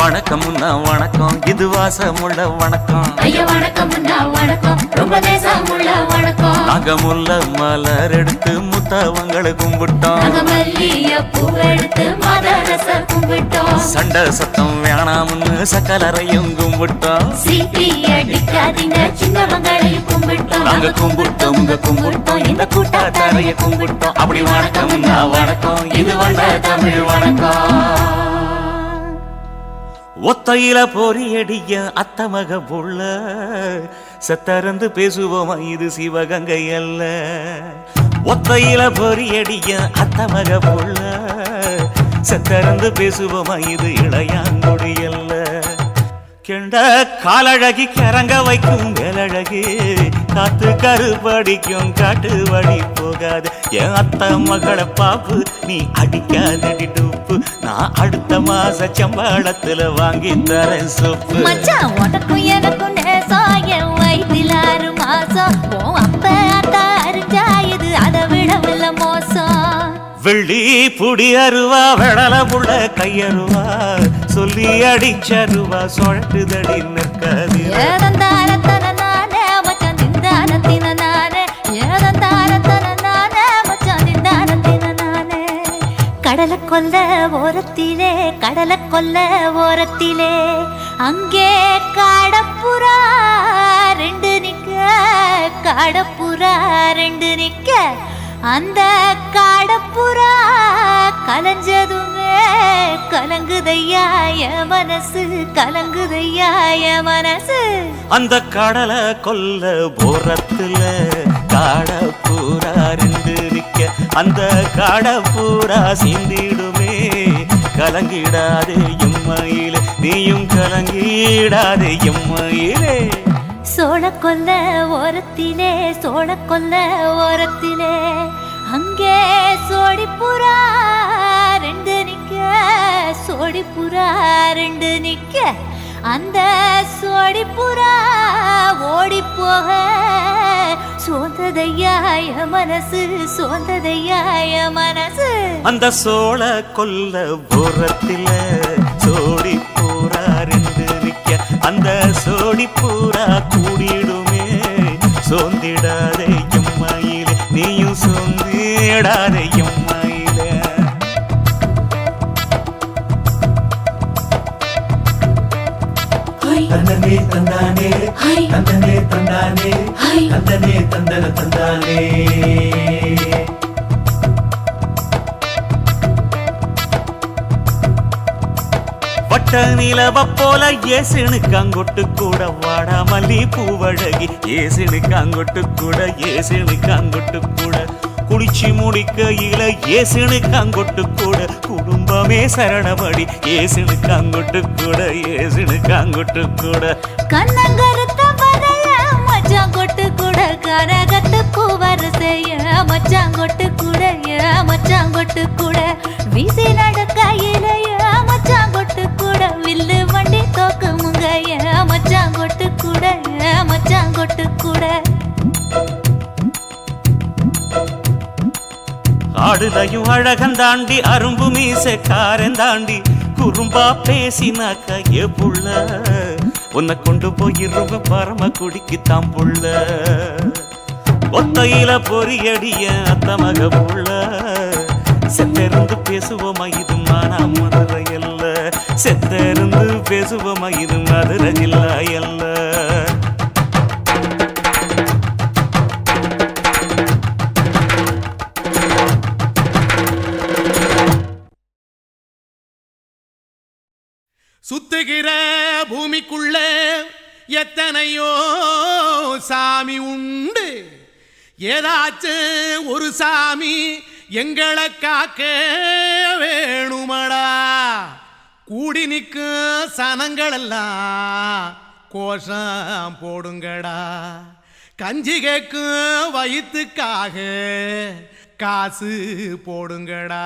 வணக்கம்னா வணக்கம், இது வாசமுள்ள வணக்கம். ஐயா வணக்கம்னா வணக்கம், ரொம்ப தேசமுள்ள வணக்கம். நாங்க முல்ல மலர் எடுத்து முத்தவங்களை கும்பிட்டோம். நாங்க மல்லிய பூ எடுத்து மாதரச கும்பிட்டோம். சண்டை சத்தம் வேணாம்னு சக்கலரையும் கும்பிட்டோம். சீட்டி அடிக்காதீங்க சின்னவங்களையும் கும்பிட்டோம். நாங்க கும்பிட்டோம், உங்க கும்பிட்டோம், இந்த கூட்டாத்தாரைய கும்பிட்டோம். அப்படி வணக்கம்னா வணக்கம், இது வந்த தமிழ் வணக்கம். ஒத்தையில பொறியடிய அத்தமக புள்ள செத்தறந்து பேசுவோமா, இது சிவகங்கை அல்ல. ஒத்தையில பொறியடிய அத்தமக புள்ள செத்தறந்து பேசுவோமா, இது இளையாங்குடி அல்ல. கெண்ட காலழகி கிறங்க வைக்கும் வேலழகி, காத்து கருப்படிக்கும் காட்டு வழி போகாது. என் அத்த மகளை பாப்பு நீ அடிக்காதடி டூப்பு, நான் அடுத்த மாச சம்பளத்துல வாங்கி தரேன் சோப்பு. மச்சான் உனக்கும் எனக்கும் நேசம், என் வயிற்றில் 6 மாசம். அப்ப அத்தா அறிஞ்சா இது அதை விடவில்ல மோசம். வெள்ளி புடி அருவா வெடல புள்ள கையருவா, சொல்லி அடிச்சருவா சொழட்டுதடி நிற்காது. கடலை கொல்ல ஓரத்திலே, கடலை கொல்ல ஓரத்திலே, அங்கே காடப்புறா 2 நிக்க, காடப்புறா 2 நிக்க. அந்த காடப்புறா கலஞ்சதுமே கலங்குதையா என் மனசு, கலங்குதையா என் மனசு. அந்த கடலை கொல்ல போரத்துல காடப்பூரா 2 நிக்க, அந்த காடப்பூரா சிந்திடுமே. கலங்கிடாதே எம்மையிலே, நீயும் கலங்கிடாதே எம்மையிலே. சோழ கொல்ல ஓரத்திலே, சோழ கொல்ல ஓரத்திலே, அங்கே சோடிப்புறா 2 நிக்க, சோடிப்புறா 2 நிக்க. அந்த சோடிப்புறா ஓடி போக சோந்ததையா என் மனசு, சோந்ததையா என் மனசு. அந்த சோழ கொல்ல ஓரத்தில சோடி பூரா 2 நிக்க, அந்த சோடி பூரா கூடிடுமே. சோந்திடாதே எம்மையிலே, நீயும் சோந்திடாதே எம்மையிலே. தந்தனே தந்தானே, தந்தனே தந்தானே, தந்தனே தந்தன தந்தானே. வட்ட நிலவ போல ஏசுனுக்கு அங்கொட்டு கூட வாடா மல்லி பூவழகி, ஏசுனுக்கு அங்கொட்டு கூட, ஏசுனுக்கு அங்கொட்டு கூட. குளிச்சு முடிக்கையில ஏசுனுக்கு அங்கொட்டு கூட, குடும்பமே சரணபடி ஏசுனுக்கு அங்கொட்டு கூட, ஏசுனுக்கு அங்கொட்டு கூட. கண்ணங்கருத்த வரைய மச்சான் கொட்டு கூட, கரகத்து பூவரசைய மச்சான் கொட்டு கூட, மச்சான் கொட்டு கூட. வீசி நடக்கையில மச்சான் கொட்டு கூட, வில்லு வண்டி தோக்கு முங்கைய மச்சான் கொட்டு கூட, மச்சான் கொட்டு கூட. ஆடுதையும் அழகந்தாண்டி அரும்பு மீசை காரந்தாண்டி, குறும்பா பேசினாக்க ஏ புள்ள, உன்னை கொண்டு போயிருவ பரம குடிக்கு தாம் புள்ள. ஒத்தையில பொறியடிய அத்தமக புள்ள செத்தருந்து பேசுவோமா, இது மானா மதுரை அல்ல. செத்தருந்து பேசுவோமா, இது மதுரை ஜில்லா அல்ல. சுத்துகிற பூமிக்குள்ள எத்தனையோ சாமி உண்டு, ஏதாச்சும் ஒரு சாமி எங்களை காக்க வேணுமடா. கூடி நிற்கும் சனங்களெல்லாம் கோஷம் போடுங்கடா. கஞ்சி கேட்கும் வயிற்றுக்காக காசு போடுங்கடா.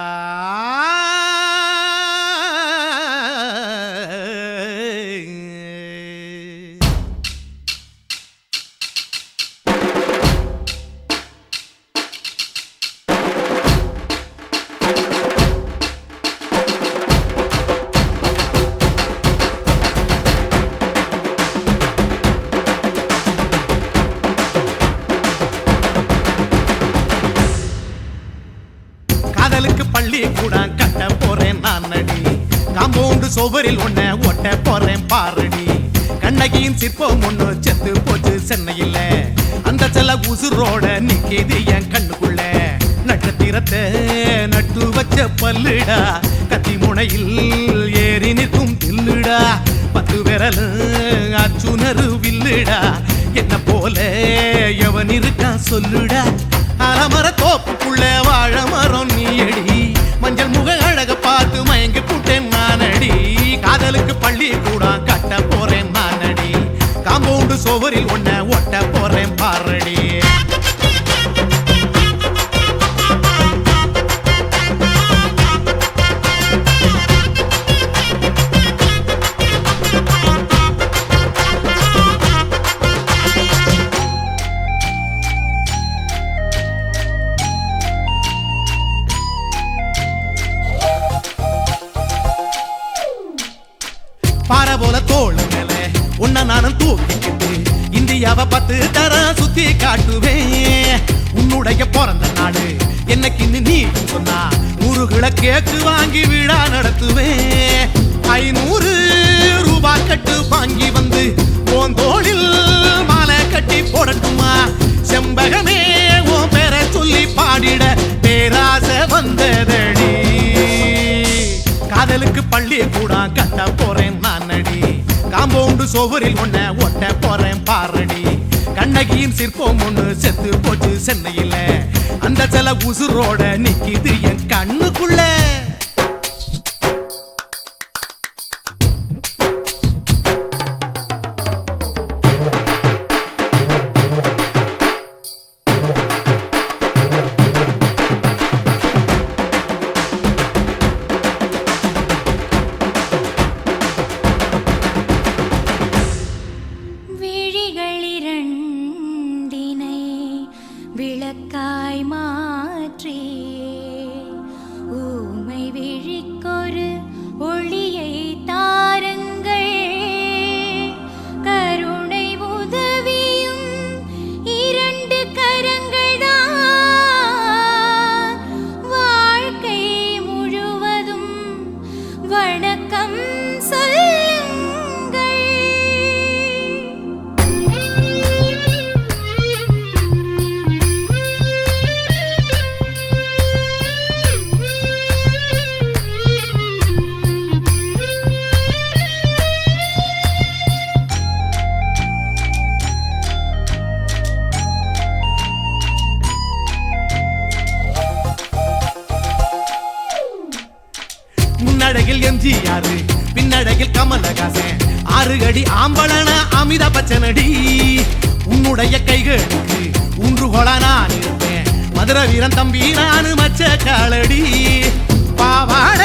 பள்ளிக்கூடம் கட்ட போறேன் நான் அடி காம்பவுண்டு சுவரில் ஒன்ன ஒட்ட போறேன் பாரடி கண்ணகியின் சிற்பம் ஒண்ணு செத்து போச்சு சென்னையில அந்த செல்ல உசுரோட நிக்கிது என் கண்ணுக்குள்ள நட்சத்திரத்தை நட்டு வச்ச பல்லுடா கத்தி முனையில் ஏறி நிற்கும் தில்லுடா 10 விரல் அச்சுணரு வில்லுடா என்ன போல எவன் இருக்கா சொல்லுடா அலமர தோப்புக்குள்ள வாழ மரம் நீ அடி மஞ்சள் முக அழக பார்த்து மயங்கி புட்டேன் நானடி காதலுக்கு பள்ளி கூட கட்ட போறேன் நானடி காம்பவுண்டு சுவரில் ஒன்ன ஒட்ட போறேன் பாரடி பாறை போல தோளு மேல உன்ன நானும் தூக்கிக்கிட்டு இந்தியாவை 10 தரம் சுத்தி காட்டுவேன் உன்னுடைய பிறந்த நாடு என்னைக்கு நீ சொன்னா 100 கிலோ கேக்கு வாங்கி விழா நடத்துவேன் 500 ரூபாய் கட்டு வாங்கி வந்து போந்தோளில் மாலை கட்டி போடட்டுமா செம்பகமே உன் பேரை சொல்லி பாடிட பேராசை வந்ததடி காதலுக்கு பள்ளி கூட கட்ட போறேன் நானடி காம்பவுண்டு சுவரில் ஒன்ன ஒட்ட போறேன் பாரடி கண்ணகியின் சிற்பம் ஒண்ணு செத்து போச்சு சென்னையில அந்த சில உசுரோட நிக்கிது என் கண்ணுக்குள்ள விளக்காய் மாற்றி ஊமை விழிக்கொரு ஒளியை தாருங்கள் கருணை உதவியும் 2 கரங்கள்தான் வாழ்க்கை முழுவதும் வணக்கம் முன்னடகில் எம்ஜிஆர் பின்னடகில் கமலஹாசன் 6 அடி ஆம்பளன அமிதாப் பச்சனடி உன்னுடைய கைகளுக்கு ஊன்றுகோலா நான் இருப்பேன் மதுரை வீரன் தம்பி நானு மச்ச காலடி பாவாட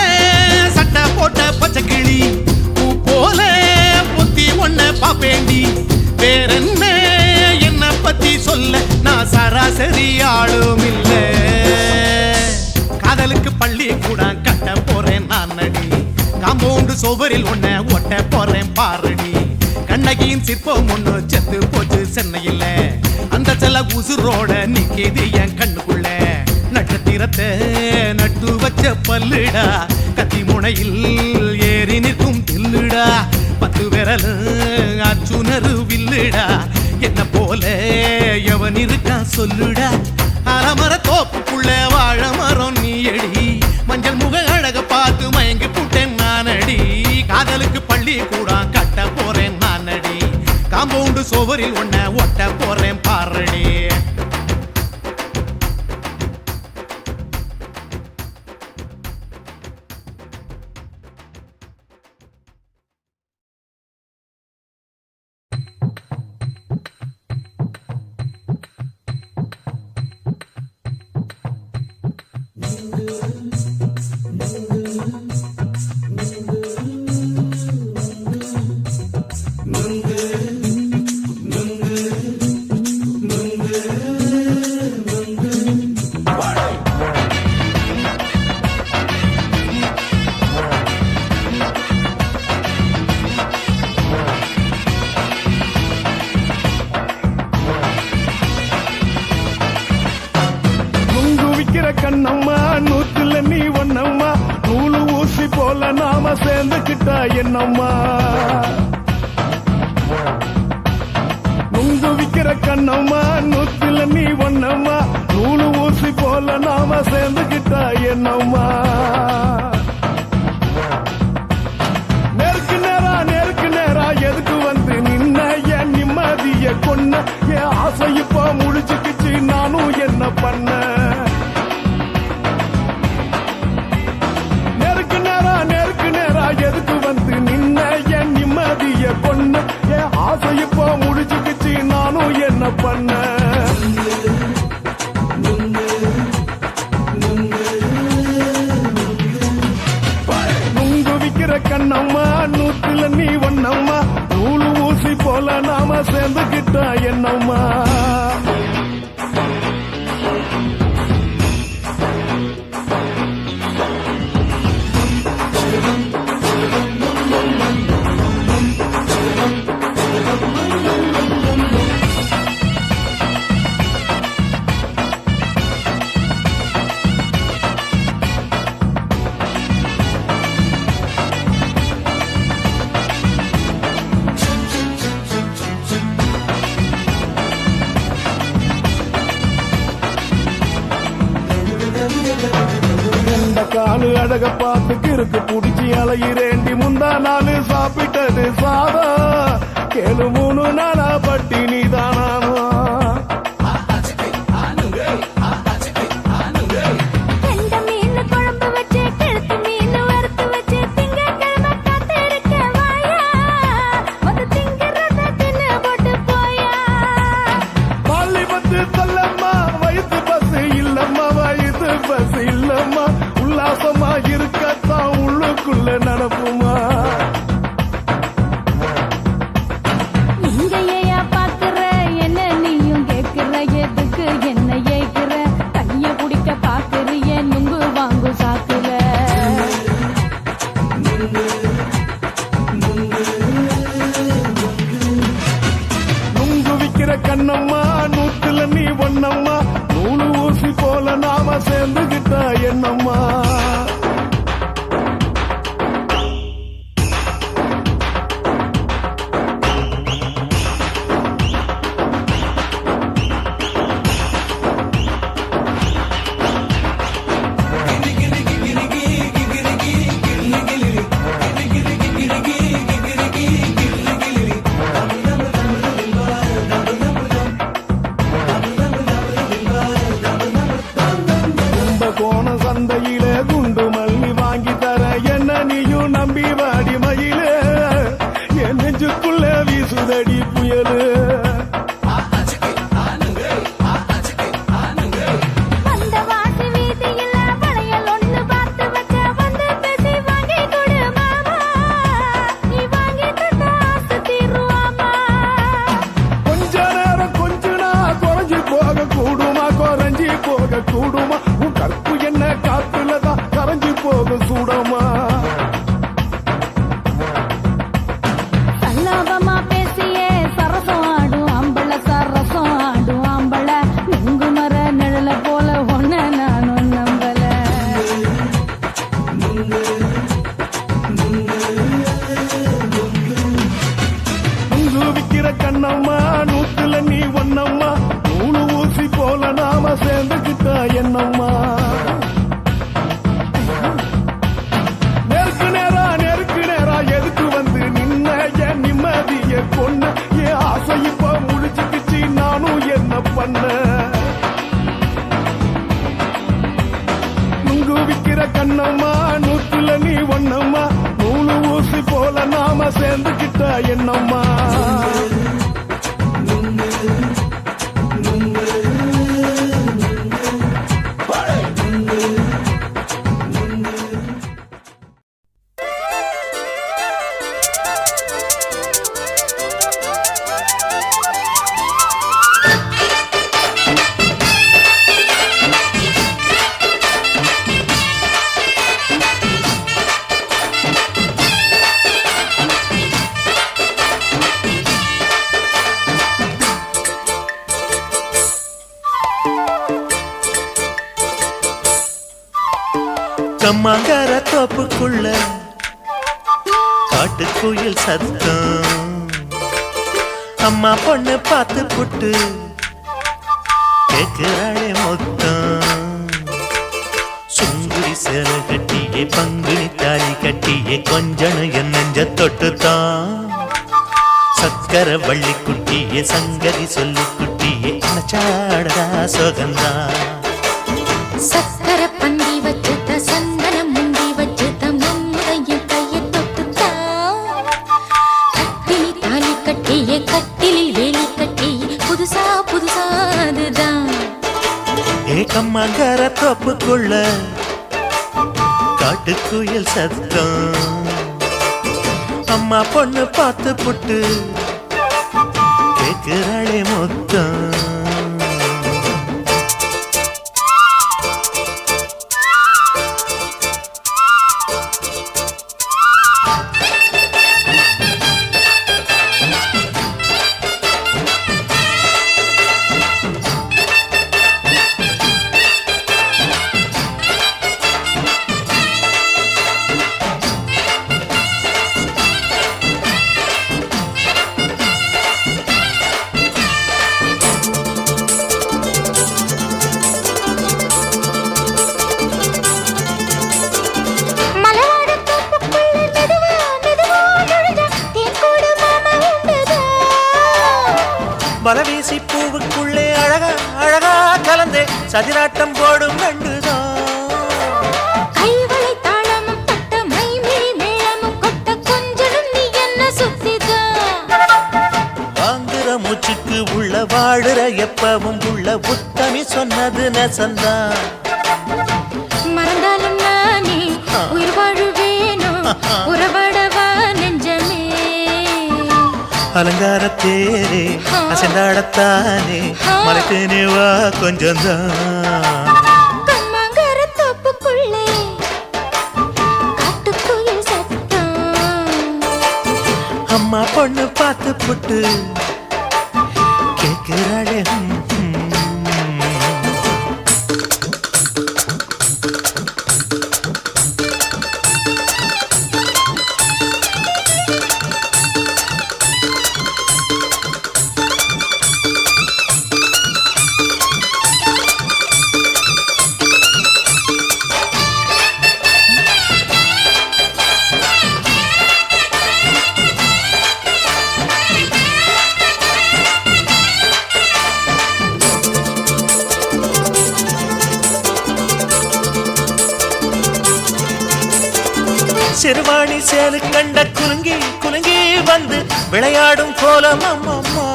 சட்டை போட்ட பச்சை கிளி பூ போல பொத்தி ஒன்ன பாப்பேண்டி வேறென்ன என்ன பத்தி சொல்ல நான் சராசரி ஆளும் இல்ல காதலுக்கு பள்ளி கூட கட்ட போறேன் நானடி காம்பவுண்டு சுவரில் ஒன்ன ஒட்ட போறேன் பாரடி கண்ணகியின் சிற்பம் ஒண்ணு செத்து போச்சு சென்னையில அந்த செல்ல உசுரோட நிக்கிது என் கண்ணுக்குள்ள நட்சத்திரத்தை நட்டு வச்ச பல்லுடா கத்தி முனையில் ஏறி நிற்கும் தில்லுடா 10 விரல் அச்சுணரு வில்லுடா என்ன போல எவன் இருக்கா சொல்லுடா அலமர தோப்புக்குள்ள வாழ மரம் நீ அடி மஞ்சள் முக அழக பார்த்து மயங்கி புட்டேன் நானடி காதலுக்கு பள்ளி கூட கட்ட போறேன் நானடி காம்பவுண்டு சுவரில் ஒன்ன ஒட்ட போறேன் பாரடி நாம சேர்ந்துக்கிட்டா என்னம்மா நுங்கு விக்கிற கண்ணம்மா நூத்துல நீ ஒன்னம்மா நூலு ஊசி போல நாம சேர்ந்துக்கிட்டா என்னம்மா நேருக்கு நேரா எதுக்கு வந்து நின்ன என் நிம்மதிய கொன்ன என் ஆசை இப்போ முடிச்சுக்கிச்சு நானும் என்ன பண்ண நேருக்கு நேரா எதுக்கு வந்து நின்ன என் நிம்மதிய கொன்ன என் ஆசை இப்போ முடிச்சுக்கிச்சு நானும் என்ன பண்ண நுங்கு விக்கிற கண்ணம்மா நூத்துல நீ ஒன்னம்மா நூலு ஊசி போல நாம சேர்ந்துக்கிட்டா என்னம்மா காலு அழக பார்த்து கிறுக்கு புடிச்சி அலையிறேண்டி முந்தா நாலு சாப்பிட்டது சாதம் கேளு 3 நாளா பட்டினி தானாமா பள்ளி பத்து தள்ளம்மா வயிற்று பசு இல்லம்மா வயிற்று பசு இல்லம்மா உல்லாசமா இருக்கத்தான் உள்ளுக்குள்ள நடப்புமா இங்கேயா பாக்குற என்ன நீயும் கேக்குற எதுக்கு என்ன ஏக்குற கைய குடிக்க பாக்குறிய நுங்கு வாங்கு சாக்குற நுங்கு விக்கிற கண்ணம்மா நூத்துல நீ ஒன்னம்மா நூலு ஊசி போல நாம சேர்ந்துகிட்டா என்னம்மா கோண சந்தையிலே குண்டு மல்லி வாங்கி தர என்ன நீயும் நம்பி வாடி மயிலே என் நெஞ்சுக்குள்ள வீசுதடி புயலு கூடுமா உன் கற்பு என்ன காத்துலதான் கரைஞ்சு போக சூடமா சல்லாபமா பேசியே சரசம் ஆடும் அம்பள சரசம் ஆடும் அம்பள நுங்கு மர நிழல போல ஒன்ன நானும் நம்பல நுங்கு விக்கிற கண்ணம்மா நூத்துல நீ ஒன்னம்மா நூலு ஊசி போல நாம சேர்ந்துக்கிட்டா என்னம்மா நேருக்கு நேரா எதுக்கு வந்து நின்ன என் நிம்மதிய கொன்ன என் ஆசை இப்ப முடிச்சுக்கிச்சு நானும் என்ன பண்ண நுங்கு விக்கிற கண்ணம்மா நூத்துல நீ ஒன்னம்மா நூலு ஊசி போல நாம சேர்ந்துக்கிட்டா என்னம்மா கம்மாங்கர தோப்புக்குள்ள காட்டுக்குயில் சத்தம் அம்மா பொண்ணு பார்த்து புட்டு கேட்கிறாளே மொத்தம் சுங்குடி சேலை கட்டியே பங்குனி தாலி கட்டியே கொஞ்சம் என் நெஞ்ச தொட்டுத்தான் சக்கர வள்ளி குட்டியே சங்கதி சொல்லு குட்டியே அனச்சாடதா சோகந்தான் சக்கர பந்தி வச்சுட்ட சந்தனம் முந்தி வச்சுட்ட மம்முடைய கையை தொட்டுத்தா கட்டிலி தாலி கட்டியே கட்டிலில் வேலி கட்டி புதுசா புதுசா அதுதான் ஏகம்மாங்கர தோப்புக்குள்ள காட்டுக்குயில் சத்தம் அம்மா பொண்ணு பார்த்து புட்டு கேட்கிறாளே மொத்தம் வலவீசி பூவுக்குள்ளே அழகா அழகா கலந்தே சதிராட்டம் போடும் நண்டுதான் கைவளை தாளமும் தட்ட மைமிழி மேளமும் கொட்ட கொஞ்சனும் நீ என்ன சுத்திதான் வாங்குற மூச்சுக்கு உள்ள வாடுற எப்பவும் உள்ள உத்தமி சொன்னது நெசந்தான் மறந்தாலும் நானே உயிர் வாழுவேனோ உறவாடவா நெஞ்சமே அலங்காரத்தேரே அசைந்தாடத்தானே மலைத்தேனே வா கொஞ்சம்தான் கம்மாங்கர தோப்புக்குள்ளே காட்டுக்குயில் சத்தம் அம்மா பொண்ணு பார்த்து புட்டு கேட்கிறாளே சிறுவாணி சேலு கண்ட குலுங்கி குலுங்கி வந்து விளையாடும் கோலம் அம்மம்மா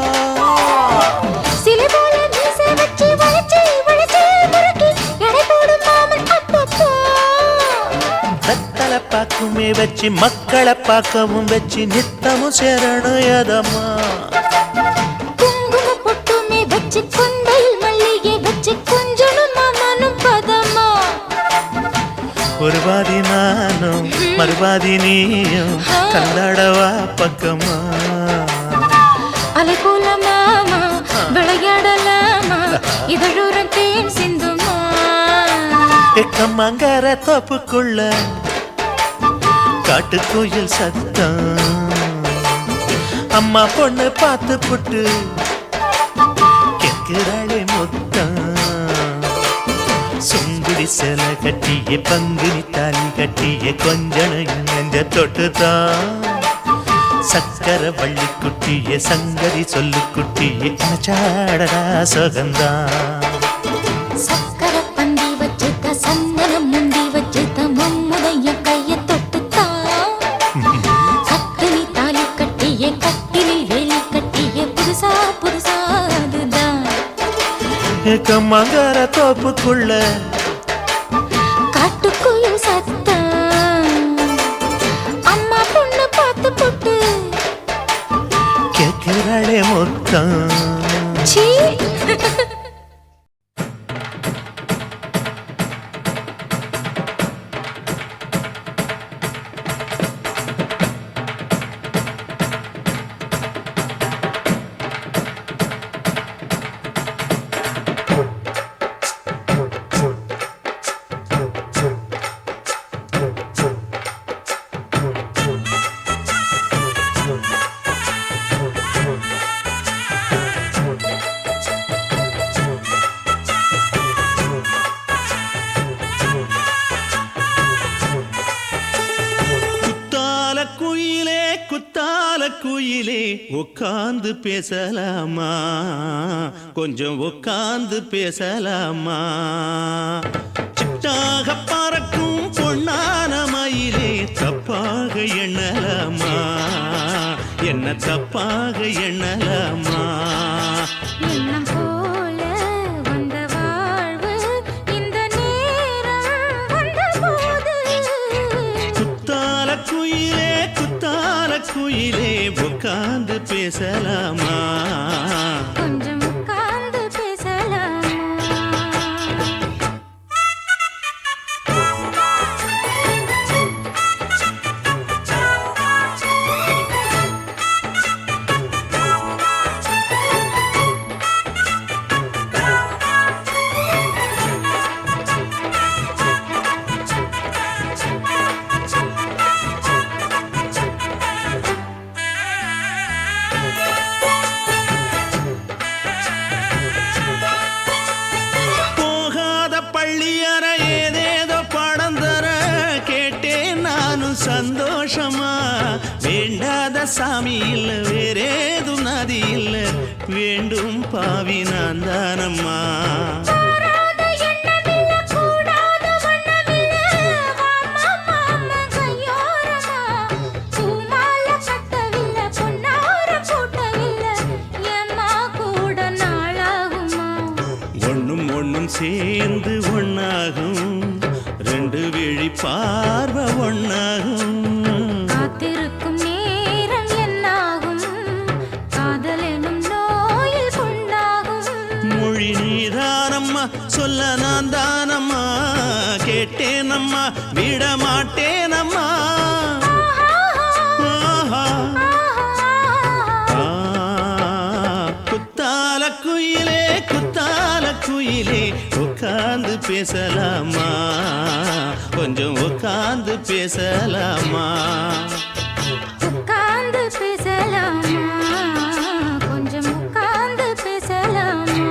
சிலை போல மீசை வச்சு வளைச்சு வளைச்சு முறுக்கி எடை போடும் மாமன் அப்பப்போ வெத்தலை பாக்குமே வச்சு மக்களை பார்க்கவும் வச்சு நித்தமும் சேரணும் எதம்மா குங்கும பொட்டுமே வச்சு கொண்டையில் மல்லிகை வச்சு கொஞ்சனும் மாமனும் பதமா ஒரு பாதி நானும் மறுபாதி நீயும் கல்லாடவா பக்கமா அலை போல மாமா விளையாடலாமா இதழூரம் தேன் சிந்துமா எக்கம்மாங்கர தோப்புக்குள்ள காட்டுக்குயில் சத்தம் அம்மா பொண்ணு பார்த்து புட்டு கேட்கிறாளே மொத்தம் சுங்குடி சேலை கட்டியே பங்குனி தாலி கட்டியே கொஞ்சம் நெஞ்ச தொட்டுதான் சக்கர வள்ளி குட்டியே சங்கதி சொல்லு குட்டியே அனச்சாடடா சோகந்தான் சக்கர பந்தி வச்சுட்ட சந்தனம் முந்தி வச்சுட்ட மம்முடைய கையை தொட்டுத்தான் கட்டிலி தாலி கட்டியே கட்டிலில் வேலி கட்டியே புதுசா புதுசா அதுதான் ஏக்கம்மாங்கர தோப்புக்குள்ள காட்டுக்குயில் சத்தம் அம்மா பொண்ணு பார்த்து போட்டு கேட்கிறாளே மொத்தம் சீ குயிலே உட்கார்ந்து பேசலாமா கொஞ்சம் உட்கார்ந்து பேசலாமா சிட்டாக பறக்கும் பொன்னான மயிலே தப்பாக எண்ணலாமா என்ன தப்பாக எண்ணலாமா எண்ணம் போல வந்த வாழ்வு இந்த நேரம் வந்தபோது குத்தால குயிலே உட்கார்ந்து பேசலாமா கொஞ்சம் உட்கார்ந்து பேசலாமா போகாத பள்ளியற ஏதேதோ பாடம் தர கேட்டேன் நானும் சந்தோஷமா வேண்டாத சாமி இல்ல வேறேதும் நதி இல்ல வேண்டும் பாவி நான் தானம்மா கூடாத எண்ணமில்ல கூடாத வண்ணமில்ல வாமா மாமா கையோரமா பூமால கட்டவில்லை பொன்னார கூட்டவில்லை ஏம்மா கூட நாளாகுமா ஒண்ணும் சேர்ந்து ஒண்ணாகும் ரெண்டு விழி பார்வை ஒண்ணாகும் காத்திருக்கும் நேரம் என்னாகும் காதல் எனும் நோயில் புண்ணாகும் மொழி நீதானம்மா சொல்ல நான் தானம்மா கேட்டேனம்மா விட மாட்டேனம்மா ஆஹா. குத்தால குயிலே உட்கார்ந்து பேசலாமா கொஞ்சம் உட்கார்ந்து பேசலாமா உட்கார்ந்து பேசலாமா கொஞ்சம் உட்கார்ந்து பேசலாமா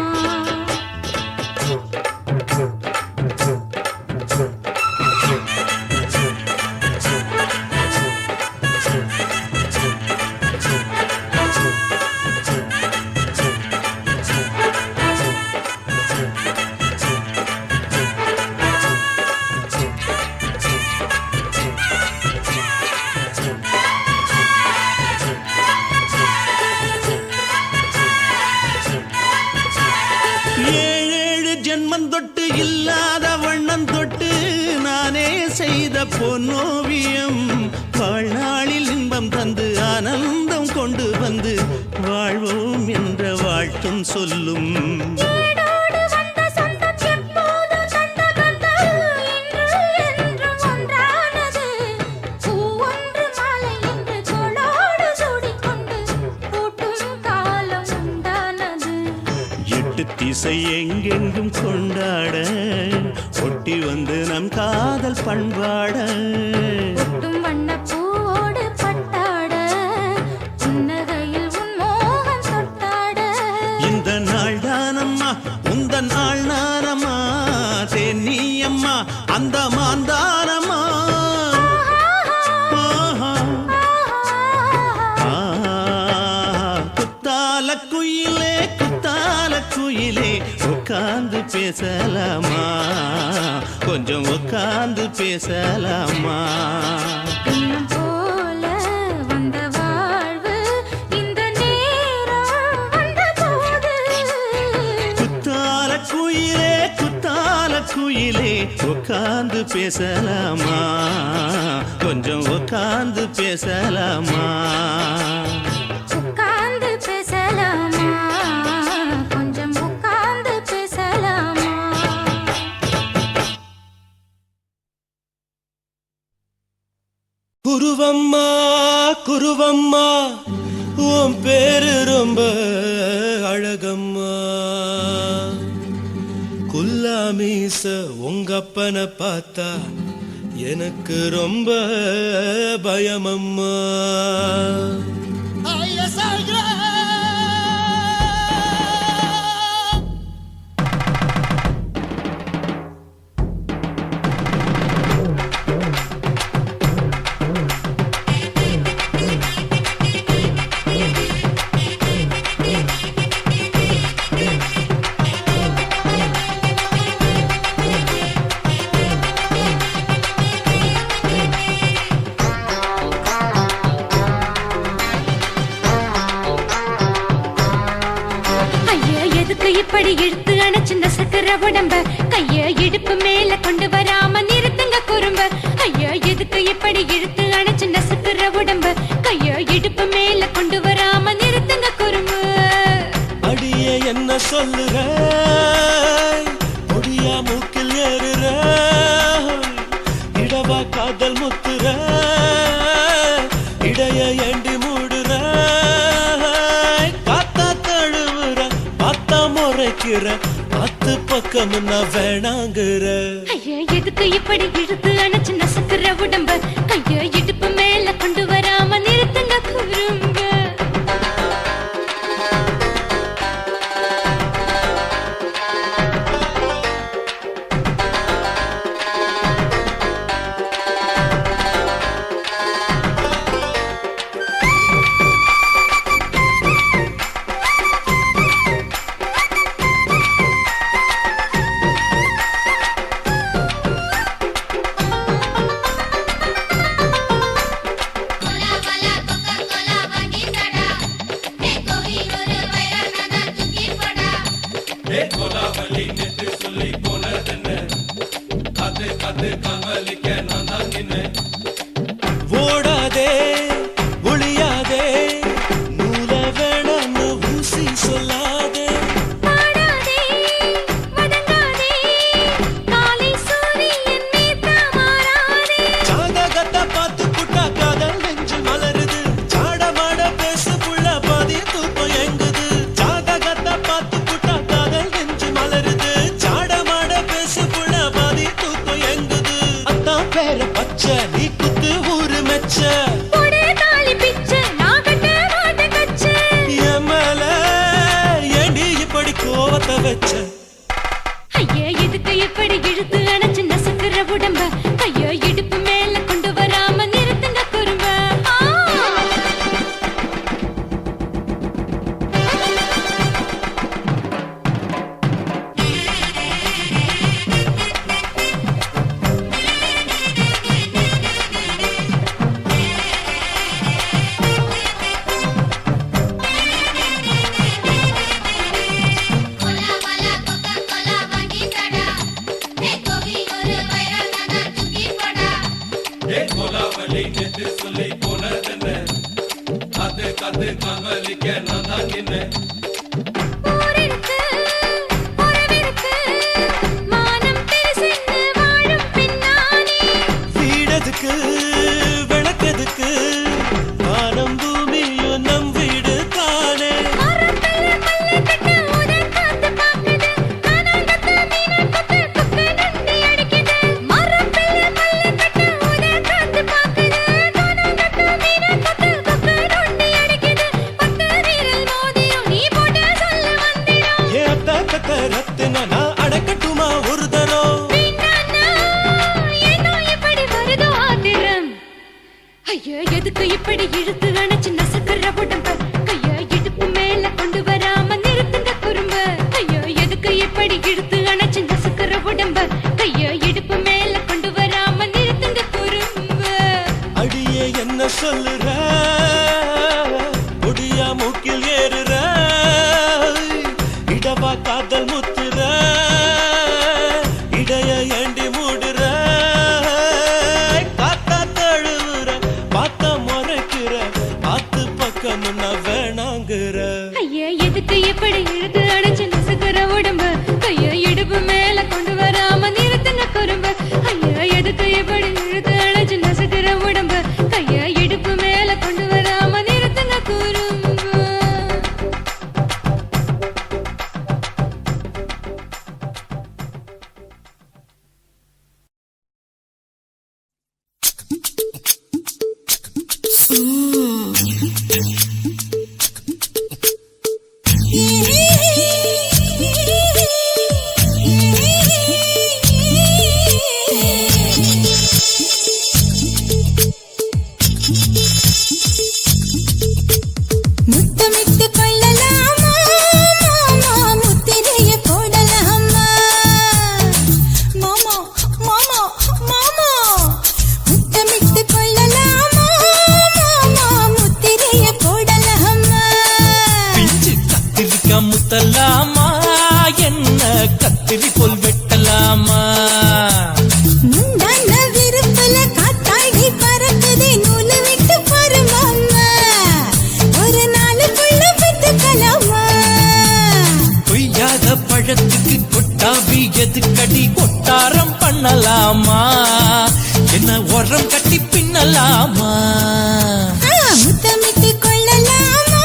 ஏழேழு ஜென்மம் தொட்டு இல்லாத வண்ணம் தொட்டு நானே செய்த பொன்னோவியம் வாழ்நாளில் இன்பம் தந்து ஆனந்தம் கொண்டு வந்து வாழ்வோம் என்ற வாழ்த்தும் சொல்லும் ஏடோடு வந்த சொந்தம் எப்போதும் தந்த பந்தம் இன்று என்றும் ஒன்றானது பூ ஒன்று மாலை என்று தோளோடு சூடிக்கொண்டு பூட்டும் காலம் உண்டானது எட்டு திசை எங்கெங்கும் கொண்டாட ஒட்டி வந்து நம் காதல் பண்பாட ஒட்டும் வண்ணப் பூவோடு பட்டாட புன்னகையில் உன் மோகம் தொட்டாட இந்த நாள் தானம்மா உந்த நாள் நானம்மா தென்னியம்மா அந்த மாந்தானம்மா ஆஹா. குத்தால குயிலே உட்கார்ந்து பேசலாமா கொஞ்சம் உட்கார்ந்து பேசலாமா எண்ணம் போல வந்த வாழ்வு இந்த நேரம் வந்தபோது குத்தால குயிலே உட்கார்ந்து பேசலாமா கொஞ்சம் உட்கார்ந்து பேசலாமா உட்கார்ந்து பேசலாமா கொஞ்சம் உட்கார்ந்து பேசலாமா குருவம்மா குருவம்மா உன் பேரு ரொம்ப அழகம்மா குல்லாமீச உங்க அப்பனை பார்த்தா எனக்கு ரொம்ப பயமம்மா இப்படி இழுத்து அணைச்சு நசுக்கிற உடம்ப கைய இடுப்பு மேல கொண்டு வராம நிறுத்துங்க குறும்ப ஐயா எதுக்கு இப்படி இழுத்து அணைச்சு நசுக்கிற உடம்ப கைய இடுப்பு மேல கொண்டு வராம நிறுத்துங்க குறும்பு அடியே என்ன சொல்லுற பொடியா மூக்கில் ஏறுற இடவா காதல் முத்துற இடைய ஏண்டி மூடுற காத்தா தழுவுற பார்த்தா முறைக்கிற பத்து பக்கம் நான் வேணாங்குற ஐயா எதுக்கு இப்படி இழுத்து அணைச்சு நசுக்கிற உடம்ப கைய இடுப்பு மேல கொண்டு வராம நிறுத்துங்க குறும்ப ஓடாதே ஒளியாதே நூல வேணான்னு ஊசி சொல்லாதே பாடாதே வதங்காதே காலை சூரியன் மீத மாறாதே ஜாதகத்தை பார்த்து புட்டா காதல் நெஞ்சு மலருது சாட மாட பேசு புள்ள பாதி தூக்கம் எங்குது ஜாதகத்தை பார்த்து புட்டா காதல் நெஞ்சு மலருது சாட மாட பேசு புள்ள பாதி தூக்கம் எங்குது அத்தான் பேர பச்சை நீ குத்து ஊரு மெச்ச போடே தாலி பிச்சை நான் கட்ட மாட்ட கச்சை என் மேல ஏண்டி இப்படி கோவத்தை வச்ச ஐயா எதுக்கு இப்படி இழுத்து அணைச்சு நசுக்கிற உடம்ப கையோ இடுப்பு மேல கொண்டு வராம நிறுத்துங்க குறும்ப ஊரிருக்கு உறவிருக்கு மானம் பெருசென்னு வாழும் பின்னானே வீடதுக்கு விளக்கதுக்கு வானம் பூமியும் நம் வீடு தானே மரத்துல மல்லி கட்டு உதன் காத்து பாக்குது கானாங்கத்து மீனை கொத்து குக்கு நண்டி அடிக்குது மரத்துல மல்லி கட்டு உதன் காத்து பாக்குது கானாங்கத்து மீனை கொத்து குக்கு நண்டி அடிக்குது பத்து வீரல் மோதிரம் நீ போட்டு சொல்ல வந்திடும் ஏத்த கத்த ரத்தின நான் அடக்கட்டுமா ஒரு தரம் வீணானா ஏனோ இப்படி வருதோ ஆத்திரம் ஐயா எதுக்கு இப்படி இழுத்து அணைச்சு நசுக்கிற உடம்ப கைய இடுப்பு மேல கொண்டு வராம நிறுத்துங்க குறும்ப ஐயா எதுக்கு இப்படி இழுத்து அணைச்சு நசுக்கிற உடம்ப கைய இடுப்பு மேல கொண்டு வராம நிறுத்துங்க குறும்ப அடியே என்ன சொல்லுற முடியா மூக்கில் ஏறுற இடவா காதல் முத்துற இடைய ஏண்டி மூடுற காத்தா தழுவுற பார்த்த முறைக்கிற ஆத்து பக்கம் நான் வேணாங்குற ஐயா எதுக்கு இப்படி இழுத்து அணைச்சு நசுக்கிற உடம்ப கைய இடுப்பு மேல கொண்டு வராம நிறுத்துங்க குறும்ப ஐயா எதுக்கு இப்படி இழுத்து அணைச்சு நசுக்கிற உடம்ப கைய இடுப்பு மேல கொண்டு வராம நிறுத்துங்க குறும்ப முத்தமிட்டு கொள்ளலாமா மாமா முத்திரைய போடலாமா மாமா மாமா மாமா முத்தமிட்டு கொள்ளலாமா மாமா பண்ணலாமா முத்தமிட்டு கொள்ளலாமா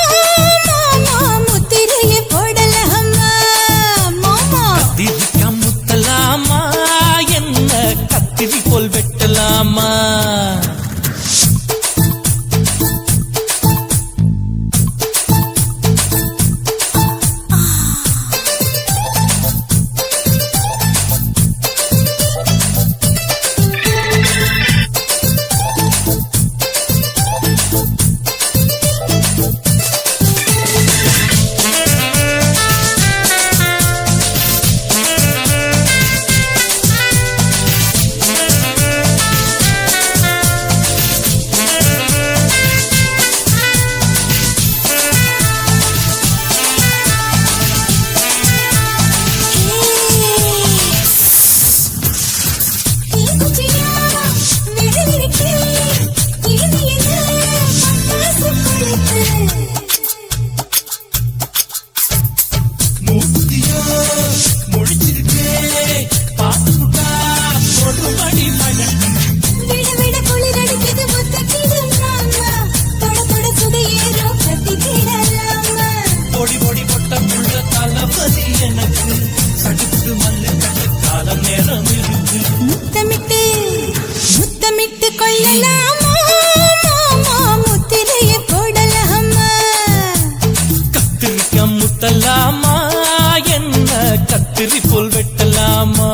மாமா முத்திரையை போடலாமா மாமா கத்திரிக்கா முத்தலாமா என்ன கத்திரி போல் வெட்டலாமா முத்தமிட்டு கொள்ளலாமா மாமா முத்திரையை போடலாமா கத்திரிக்கா முத்தலாமா என்ன கத்திரி போல் வெட்டலாமா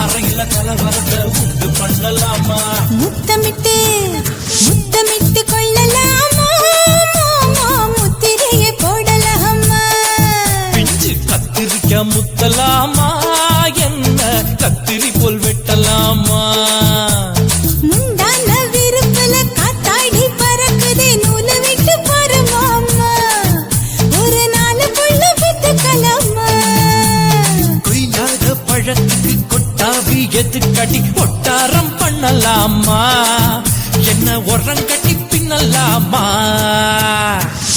அறையில கலவரத்தை உண்டு பண்ணலாமா முத்தமிட்டு முத்தமிட்டு கொள்ளலாமா மாமா முத்திரையை போடலாமா பிஞ்சு கத்திரிக்கா முத்தலாமா என்ன கத்திரி போல் வெட்டலாமா முந்தான விருப்பல காத்தாடி பறக்குதே நூலை விட்டு பரமாமா ஒரு நாள் புள்ள வித்துக்கலாமா கொய்யாத பழத்துக்கு கொட்டாவி எதுக்கடி ஒட்டாரம் பண்ணலாமா என்ன உரம் கட்டி பின்னலாமா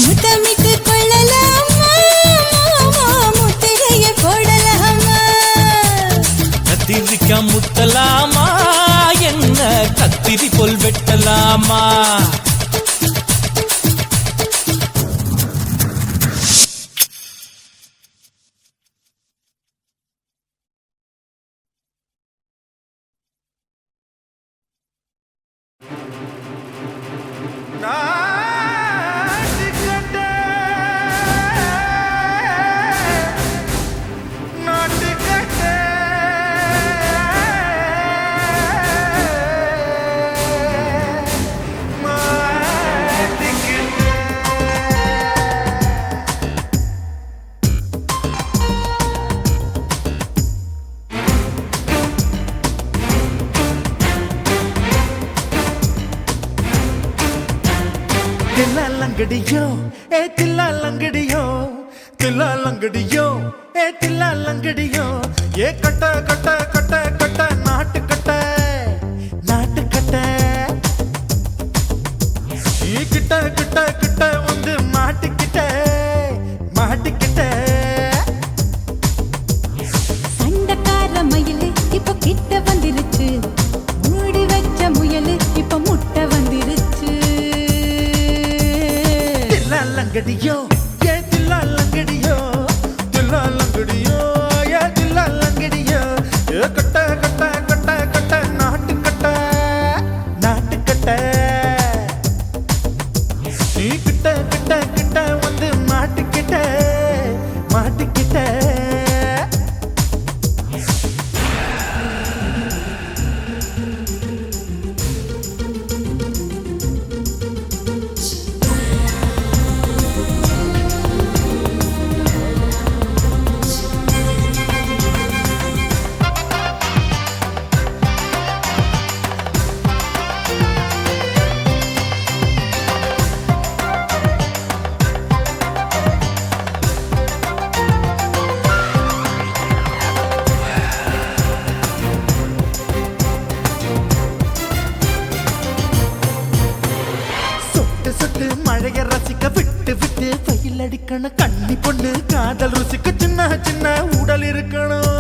முத்தமிட்டு கொள்ளலாமா மாமா முத்திரையை போடலாமா கத்திரிக்கா முத்தலாமா என்ன கத்திரி போல் வெட்டலாமா தில்லாலங்கடியோ ஏ தில்லாலங்கடியோ தில்லாலங்கடியோ ஏ தில்லாலங்கடியோ ஏ கட்ட கட்ட கட்ட கட்ட நாட்டு கட்ட நாட்டு கட்ட ஈ கிட்ட கிட்ட கிட்ட வந்து மாட்டிக்கிட்ட மாட்டிக்கிட்ட சண்டக்கார மயிலு இப்ப கிட்ட வந்துருச்சு மூடி வச்ச முயலு இப்ப முட்டை வந்துருச்சு தில்லாலங்கடியோ ஏ தில்லாலங்கடியோ தில்லாலங்கடியோ ஏ தில்லாலங்கடியோ இருக்கணும் கண்ணி பொண்ணு காதல் ருசிக்கு சின்ன சின்ன உடல் இருக்கணும்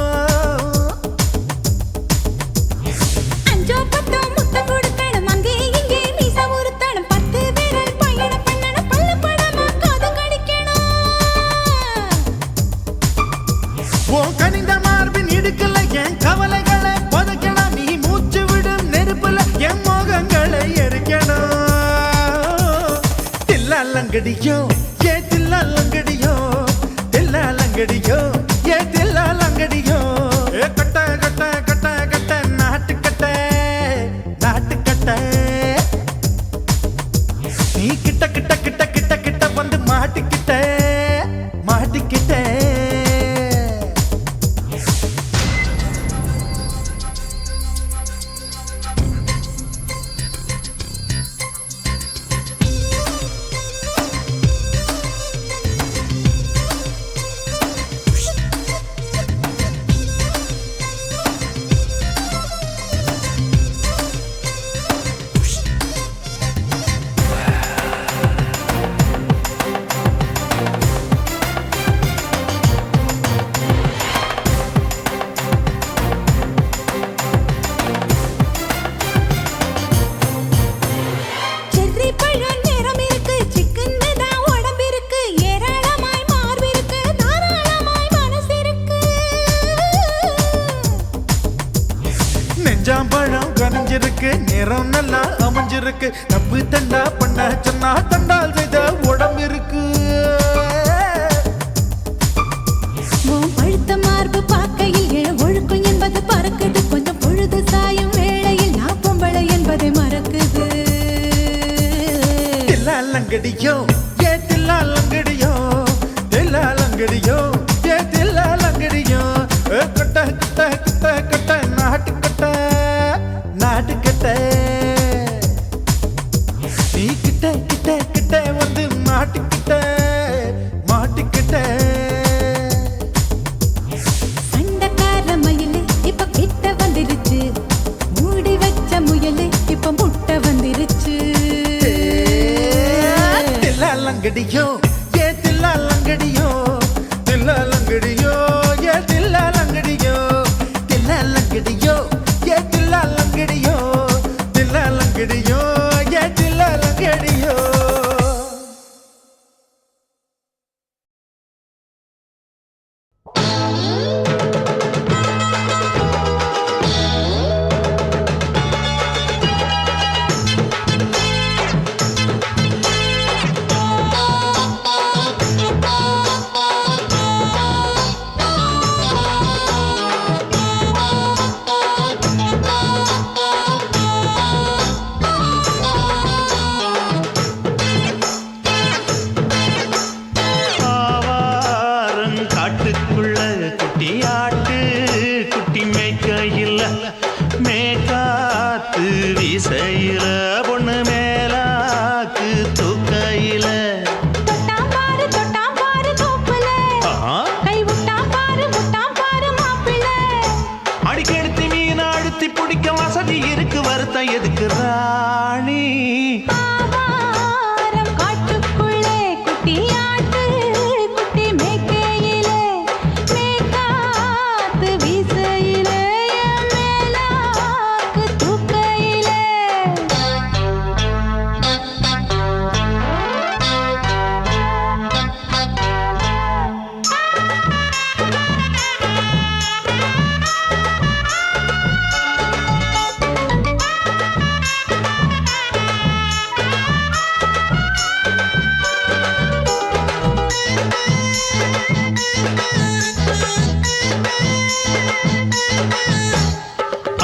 அஞ்சோ பத்தோ முத்த கொடுக்கணும் அங்கே இங்கே மீச உருத்தணும் 10 விரல் பயணம் பண்ணணும் பல்ல படமா காது கடிக்கணும் ஓ கனிந்த மார்பின் இடுக்கல என் கவலைகளை பதுக்கணும் நீ மூச்சு விடும் நெருப்புல என் மோகங்களை எரிக்கணும் தில்லாலங்கடியோ ஏ தில்லாலங்கடியோ தில்லாலங்கடியோ ஏ தில்லாலங்கடியோ ஏ கட்ட கட்ட கட்ட கட்ட நாட்டுக்கட்ட நாட்டுக்கட்ட நீ கிட்ட கிட்ட கிட்ட கிட்ட கிட்ட வந்து மாட்டிக்கிட்ட மாட்டிக்கிட்ட செர்ரி பழம் நிறம் இருக்கு சிக்கன் தான் உடம்பு இருக்கு ஏராளமாய் மார்பு இருக்கு தாராளமாய் மனசு இருக்கு நெஞ்சாம்பழம் கனிஞ்சிருக்கு நிறம் நல்லா அமைஞ்சிருக்கு தப்பு தண்டா பண்ண சொன்னா தண்டால் செய்த உடம்பு இருக்கு உன் பழுத்த மார்பு பார்க்கையில் என் ஒழுக்கம் என்பது பறக்குது கொஞ்சம் பொழுது சாயும் வேளையில் நான் பொம்பளை என்பதை மறக்குது தில்லாலங்கடியோ ஏ தில்லாலங்கடியோ தில்லாலங்கடியோ ஏ தில்லாலங்கடியோ கட்ட கட்ட கட்ட கட்ட நாட்டுக்கட்ட நாட்டுக்கட்ட நீ கிட்ட கிட்ட கிட்ட வந்து மாட்டிக்கிட்ட மாட்டிக்கிட்ட சண்டக்கார மயிலு இப்ப கிட்ட வந்துருச்சு மூடி வச்ச முயலு இப்ப முட்டை வந்துருச்சு தில்லாலங்கடியோ ஏ தில்லாலங்கடியோ தில்லாலங்கடியோ ஏ தில்லாலங்கடியோ தில்லாலங்கடியோ ஏ தில்லாலங்கடியோ தில்லாலங்கடியோ ஏ தில்லாலங்கடியோ ஆவாரம் காட்டுக்குள்ள குட்டி ஆட்டு குட்டி மேய்க்கையில் மேக்காத்து வீசையில பொண்ணு மேலாக்கு தூக்கையில தொட்டாம் பாரு தோப்புல கை விட்டாம் பாரு மாப்பிள்ளை அடிக்கெடுத்து மீன் அழுத்தி பிடிக்க வசதி இருக்கு வருத்தம் எதுக்கு ராணி ஆவாரம் காட்டுக்குள்ளே குட்டி ஆட்டு குட்டி மேய்க்கையிலே மேய்க்காத்து வீசையிலே என் மேலாக்கு தூக்கையிலே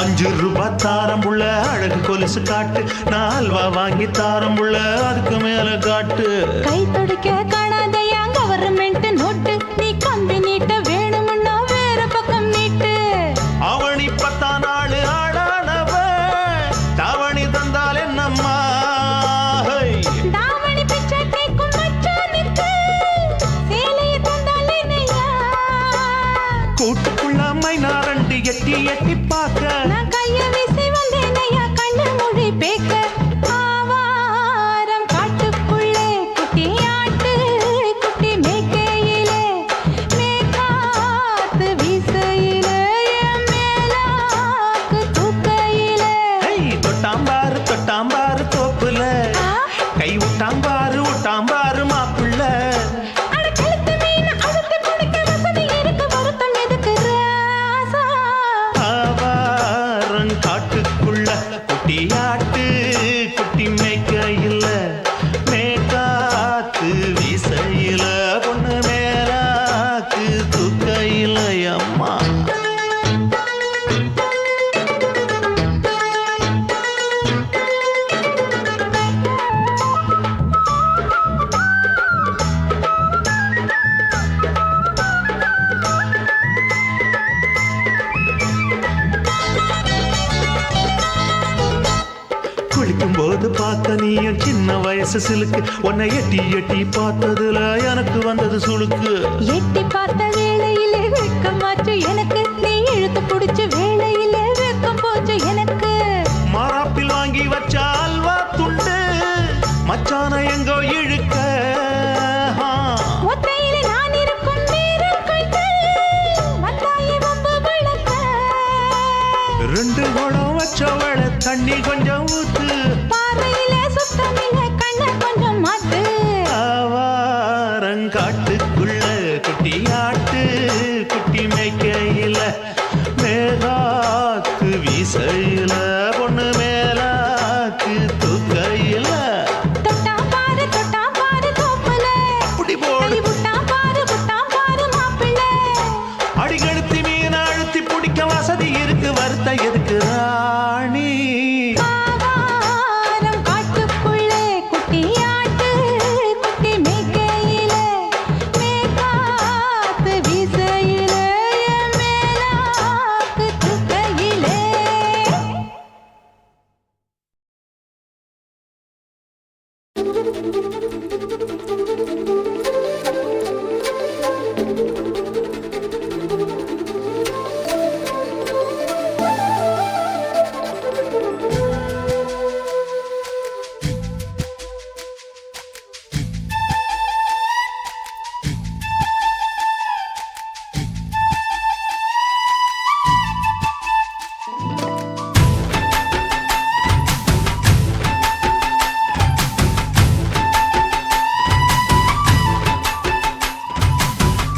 ₹5 தாரம் புள்ள அழகு கொலுசு காட்டு நான் அல்வா வாங்கி தாரம் புள்ள அதுக்கு மேல காட்டு கை துடிக்க காணாதையா கவர்மெண்ட் நோட்டு நீ கம்பி நீட்ட வேணும்னா வேற பக்கம் நீட்டு அவனி 10 நாள் ஆடானவ தாவணி தந்தால் என்னம்மா தாவணி பிச்சை கேக்கும் மச்சானுக்கு சேலையை தந்தாலே நையா கூட்டுக்குள்ள மைனாரண்டு எட்டி எட்டி பார்க்க நான் கைய வீசி வந்தேன் ஐயா கண்ணு மொழி பேக்க ஆவாரம் காட்டுக்குள்ளே குட்டி ஆட்டு குட்டி மேய்க்க பார்க்க நீயும் சின்ன வயசு சிலுக்கு உன்னை எட்டி எட்டி பார்த்ததுல எனக்கு வந்தது சுளுக்கு எட்டி பார்த்த வேளையிலே வெட்கமாச்சு எனக்கு நீ இழுத்து பிடிச்ச வேளையிலே வெட்கம் போச்சு எனக்கு மாறாப்பில் வாங்கி வச்ச அல்வா துண்டு மச்சான எங்கோ இழுக்க ஒத்தையிலே நான் இருக்கும் நேரம் கண்டு வந்தாயே வம்பு விளக்க ரெண்டு குடம் வச்சவள தண்ணி கொஞ்சம் ஊத்து பார்வையிலே சுத்தமில்லை கண்ண கொஞ்சம் மாத்து ஆவாரங்காட்டுக்குள்ள குட்டி ஆட்டு குட்டி மேய்க்கையில மேகாத்து வீசையில பொண்ணு மேலாக்கு தூக்கையில தொட்டா பாரு தோப்புல அப்படி போடு புட்டா பாரு மாப்பிள்ளை அடிக்கழுத்தி மீன் அழுத்தி பிடிக்க வசதி இருக்கு வருத்த எதுக்கு ராணி ஆவாரம் காட்டுக்குள்ளே குட்டியாட்டு குட்டி மேய்க்கையில மேகாத்து வீசையில என் மேலாக்கு தூக்கையிலே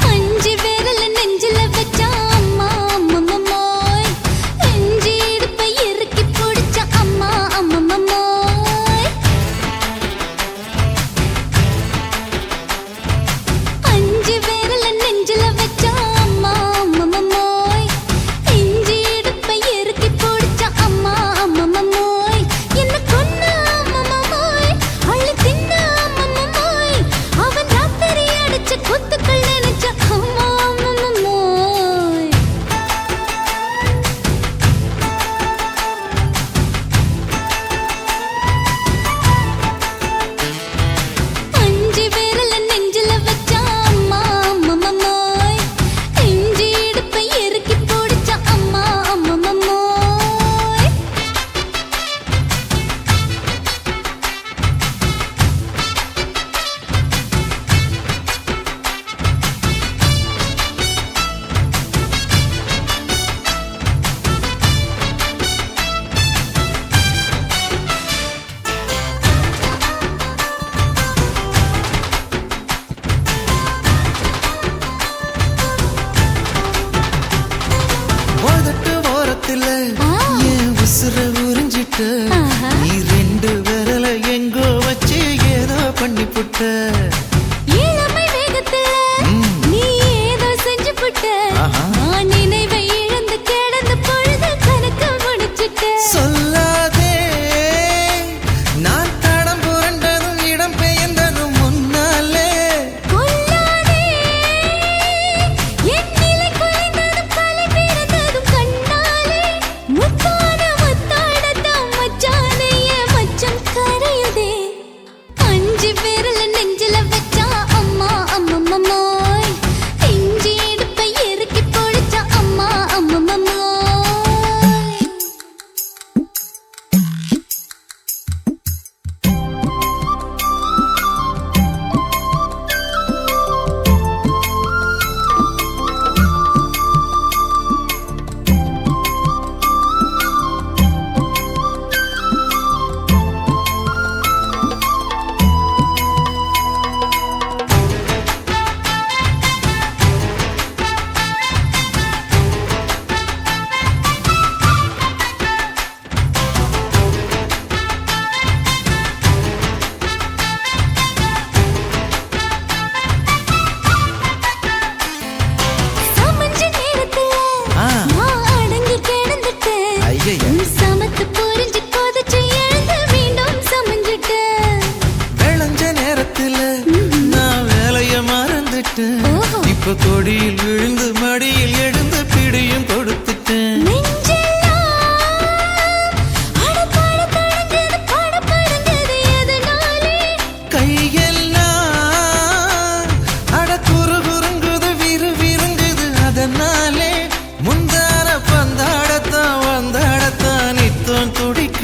அஞ்சு விரல நெஞ்சில வச்சா அம்மா அம்மம்மோய் நெஞ்சு இடுப்பை இறுக்கி பிடிச்ச அம்மா அம்மம்மோய் அஞ்சு விரல நெஞ்சில வச்சா அம்மா அம்மம்மோய் நெஞ்சு இடுப்பை இறுக்கி பிடிச்ச அம்மா அம்மம்மோய் என்ன கொன்ன அம்மம்மோய் அள்ளி தின்ன அம்மம்மோய் அவன் ராத்திரி அடிச்ச குத்துக்கள் நினைச்ச அம்மா அம்மம்மோய் அஞ்சு விரல நெஞ்சில வச்சா அம்மா அம்மம்மோய் நெஞ்சு இடுப்பை இறுக்கி பிடிச்ச அம்மா அம்மம்மோய் உதட்டு ஓரத்துல என் உசுர உறிஞ்சிட்ட ஆஹா. நீ ரெண்டு விரல எங்கோ வச்சு ஏதோ பண்ணி புட்ட இளமை வேகத்துல நீ ஏதோ செஞ்சு புட்ட ஆஹா. நான் நினைவை இழந்து கிடந்து பொழுது கணக்கு முடிச்சிட்ட சொல்லாதே நான் தடம் புரண்டதும் இடம் பெயர்ந்ததும் முன்னாலே கொல்லாதே என் நிலை குலைந்ததும் கலை பிறந்ததும் கண்ணாலே முத்தான முத்தாடத்தான் மச்சானைய மச்சம் கரையுதே அஞ்சு விரல நெஞ்சில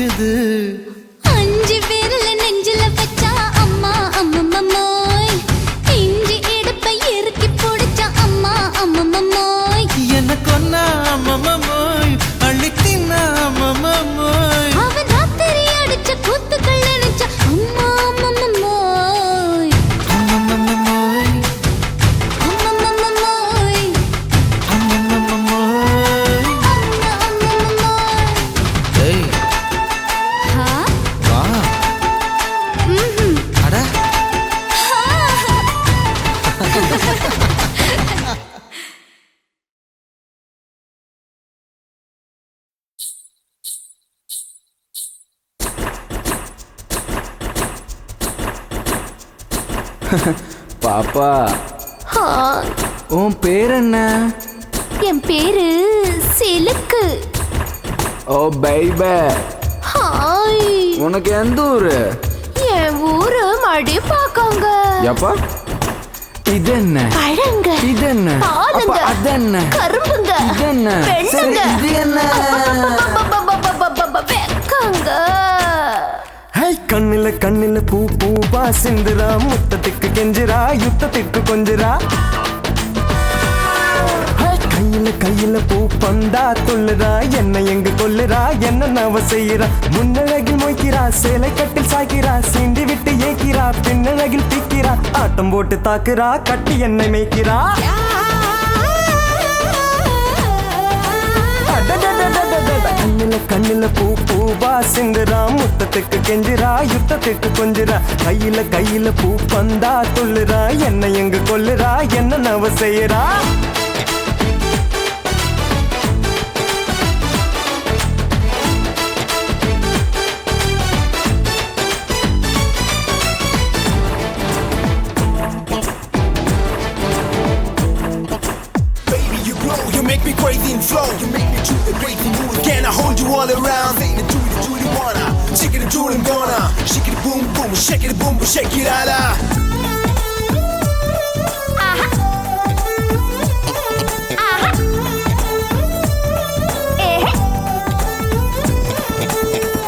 இருக்குது. 5 விரல நெஞ்சில வச்சா அம்மா அம்மம்மோய், இஞ்சி எடுப்பை இறுக்கி பிடிச்சா அம்மா அம்மம்மோய், என்ன கொன்னா அம்மம்மோய், அள்ளித்தின்னா அம்மம்மோய், அவன் ராத்திரி அடிச்ச கூத்துக்கள் நினைச்சா அம்மா அம்மம்மோய், அம்மம்மோய், அம்மம்மோய், அம்மம்மோய். அம்மா அம்மம்மோய். ஏய் ஹா? வா. ம்ஹும். அட பாப்பா, ஹா, உன் பேர் என்ன? என் பேரு சிலுக்கு. ஓ பைபே, ஹாய், உனக்கு எந்த ஊரு? என் ஊரு மடிப்பாக்கங்க. எப்பா இது என்ன? பழங்க, இது என்ன? பாலுங்க, அப்ப அது என்ன? கரும்புங்க, இது என்ன? சரி, பெண்ணுங்க, இது என்ன? வெக்கங்க. ஹை கண்ணுல கண்ணுல பூ பூவா சிந்துரா, முத்தத்துக்கு கெஞ்சுரா, யுத்தத்துக்கு கொஞ்சுரா. ஹை, கையில கையில பூ பந்தா துள்ளுறா, என்ன எங்க கொல்லுறா, என்ன நவ செய்யறா, முன்னழகில் மொய்க்கிறா, சேலை கட்டில் சாய்க்கிறா, சீண்டி விட்டு ஏக்கிறா, பின்னழகில் பிக்கிறா, ஆட்டம் போட்டு தாக்குறா, கட்டி என்னை மேய்க்கிறா. கண்ணுல கண்ணுல பூ பூவா சிந்துரா, முத்தத்துக்கு கெஞ்சுரா, யுத்தத்துக்கு கொஞ்சுரா, கையில கையில பூ பந்தா துள்ளுறா, என்ன எங்க கொல்லுறா, என்ன நவ செய்யறா. You make me crazy and flow. You make me do the crazy moves. Can I hold you all around? Say the Judy wanna. Chicken the Judy gonna. Shake it boom boom, shake it boom boom, shake it ala.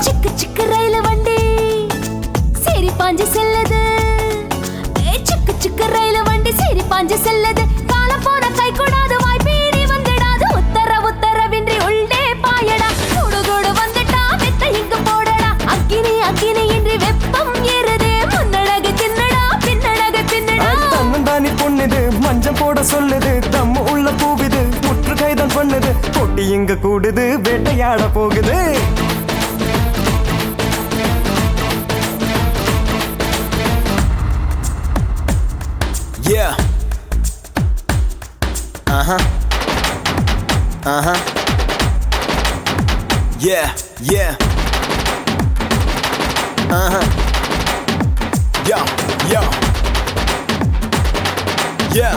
சிக்கு சிக்கு ரயில வண்டி சரி பாஞ்சு செல்லது. சிக்கு சிக்கு ரயில வண்டி சரி பாஞ்சு செல்லது. காலம் போன கை கூடாது, வாய்ப்பீடி வந்துடாது. உத்தரவின்றி உள்ளே பாயடா. சுடுகுடு வந்துட்டா வெத்த இங்கு போடடா. அக்கினி அக்கினி இன்றி வெப்பம் ஏறுதே. முன்னழகு தின்னடா, பின்னழகு தின்னடா. தன்னந்தானி பொண்ணுது, மஞ்சம் போட சொல்லுது, தம்மு உள்ள பூவிது, முற்று கைதான் பண்ணுது, பொட்டி இங்க கூடுது, வேட்டையாட போகுது. Yeah. Yeah, yeah. Yo, yo. Yeah.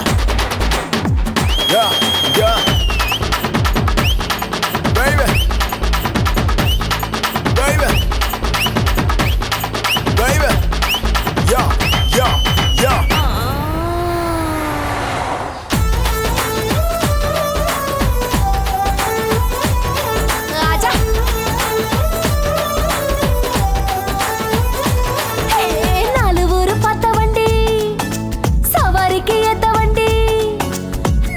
Yeah, yeah. Baby. Baby. Baby. Yo, yo, yo. ராஜா. நாலு ஊரு பார்த்த வண்டி, சவாரிக்கு ஏத்த வண்டி.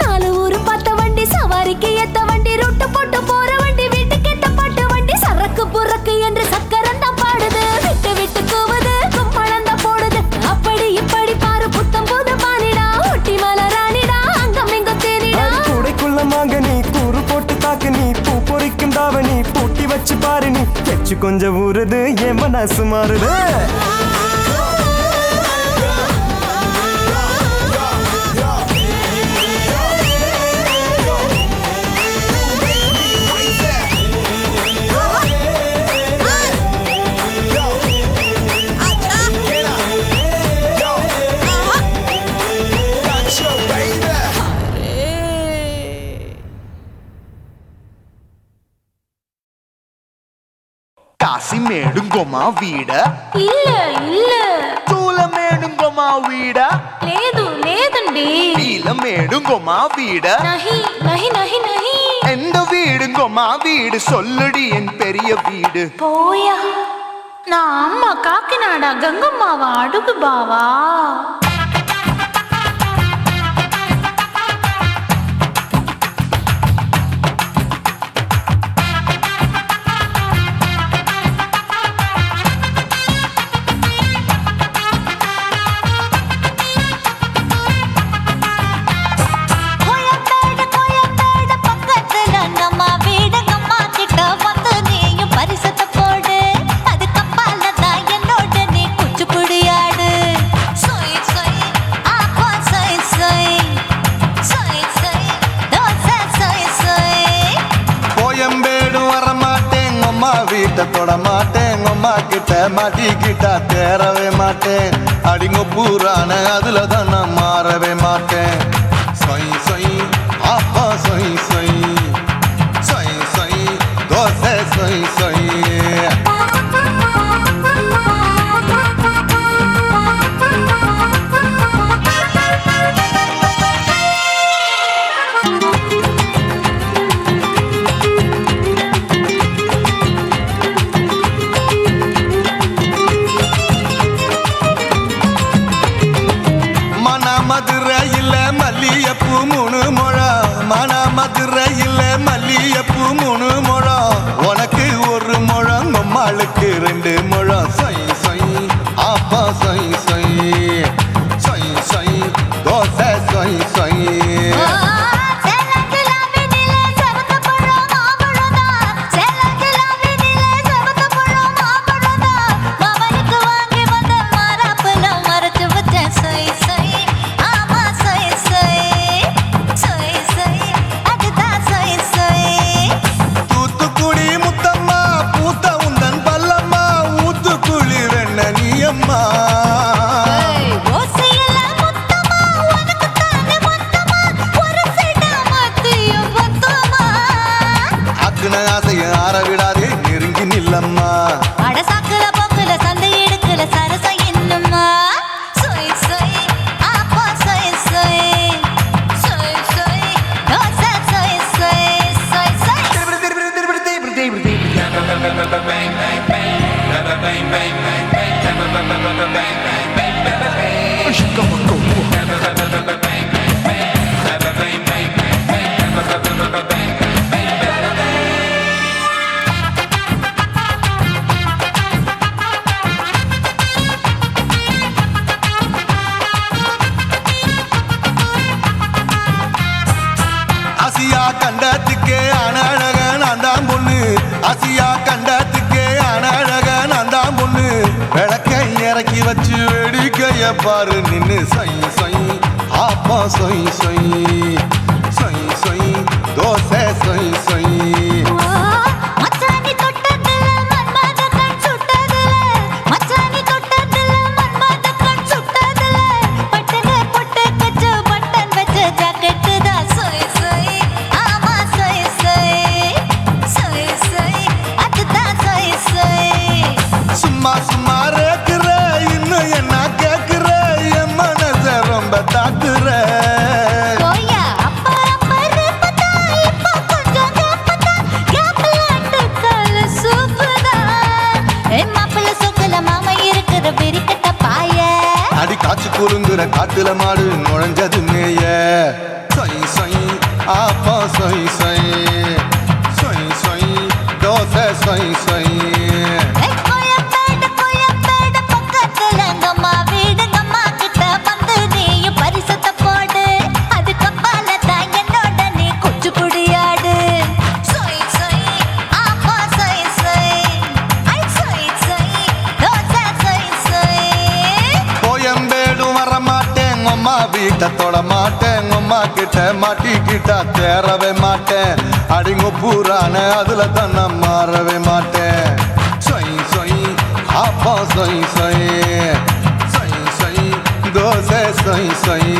நாலு ஊரு பார்த்த வண்டி, சவாரிக்கு ஏத்த வண்டி. ரொட்டு போட்டு போற வண்டி, வீட்டுக்கு ஏத்த பாட்டு வண்டி. சரக்கு புறக்கு என்று சக்கரம் தான் பாடுது. விட்டு விட்டு கூவுது, கும்பளம் தான் போடுது. அப்படி இப்படி பாரு புத்தம் புது பானிடா. ஒட்டி மலராணிடா, அங்கம் எங்கும் தேனிடா. கூடைக்குள்ள மாங்க நீ, கூறு போட்டு தாக்கு நீ, பூ பொறிக்கும் தாவணி, பூட்டி வச்சு பாரு நீ, எச்சு கொஞ்சம் ஊறுது, என் மனசு மாறுது. కాసిమేడుంగోమా వీడ இல்ல இல்ல తూలమేడుంగోమా వీడ లేదు లేదండి. నీలమేడుంగోమా వీడ నహి నహి నహి నహి எந்த வீடுங்கம்மா வீடு சொல்லுடி என் பெரிய வீடு போயா நான் அம்மா காக்கிநாடா கங்கம்மாவா அடுகு பாவா தொட மாட்டேன் அம்மா கிட்ட மாட்டிக்கிட்டா தேரவே மாட்டேன் அடிங்க பூரான அதுல தான் நான் மாறவே மாட்டேன் சொய் சொய் அப்பா சொய் சொய் சொய் சொய் தோசை சொய் சொய் மதுரையில் மல்லியப்பூ 3 முழம் மன மதுரையில் மல்லியப்பூ 3 முழம் உனக்கு 1 முழம் அம்மாளுக்கு 2 முழம் சொய் சொய் அப்பா சொய் சொய் சொய் சொய் தோசை சொய் சொய் ஆசியா கண்டத்துக்கே அனழக நான் தான் பொண்ணு விளக்கை இறக்கி வச்சு வேடிக்கைய பாரு நின்னு சொய் சொய் ஆப்பா சொய் சொய் சொய் சொய் தோசை சொய் சொய் காச்சு குறுங்குற காட்டுல மாடு நுழைஞ்சது மேய சொய் சொய் ஆப்பா சொய் சொய் சொய் சொய் தோசை சொய் சொய் வீட்டை தொட மாட்டேன் அம்மா கிட்ட மாட்டிக்கிட்டா தேரவே மாட்டேன் அடிங்க பூரான அதுல தான் நான் மாறவே மாட்டேன் சொய் சொய் அப்பா சொய் சொய் சொய் சொய் தோசை சொய் சொய்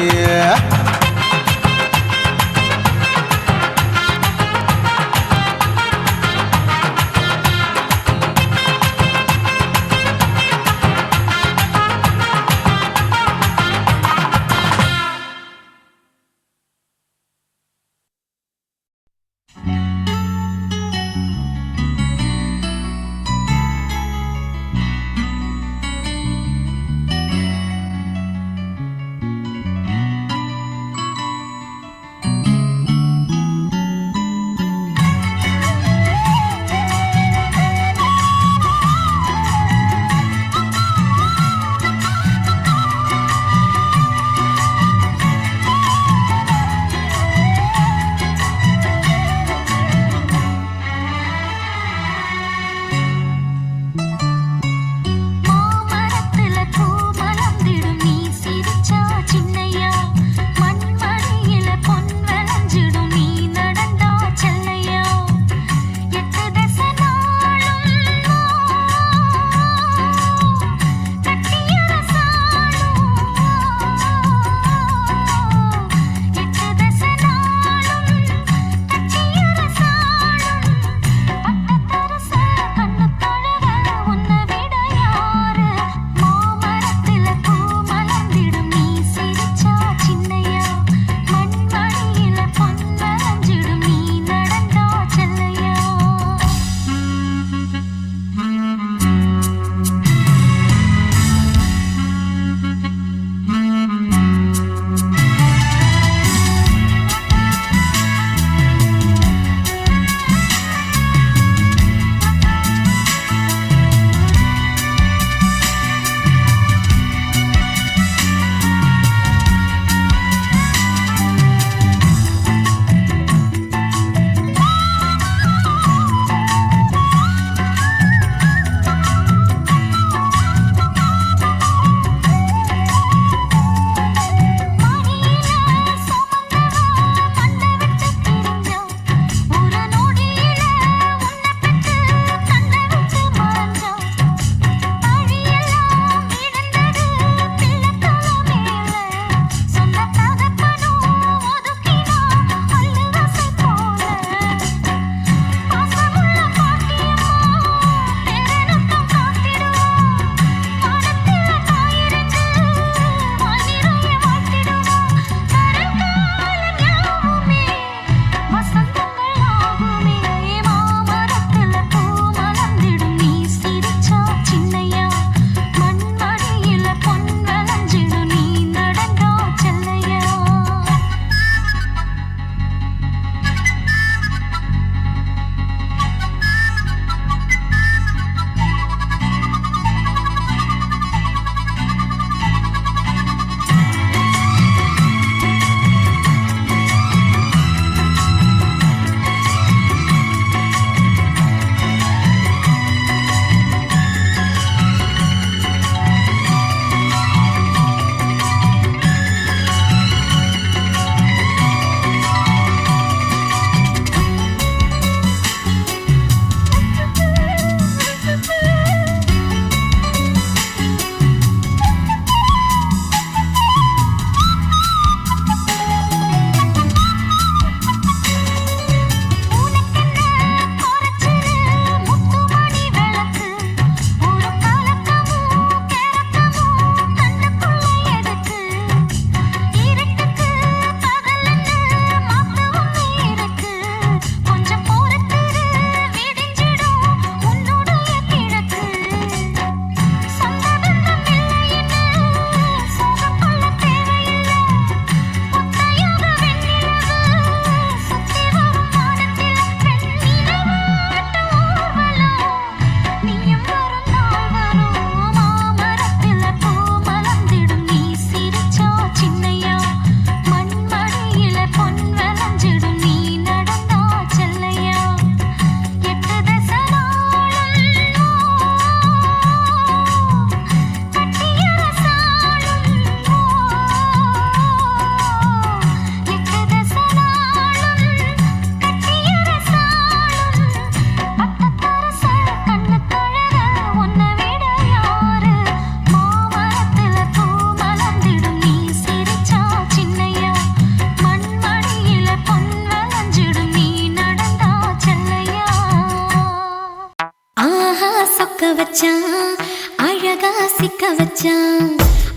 வச்சான் அழகா சிக்க வச்சான்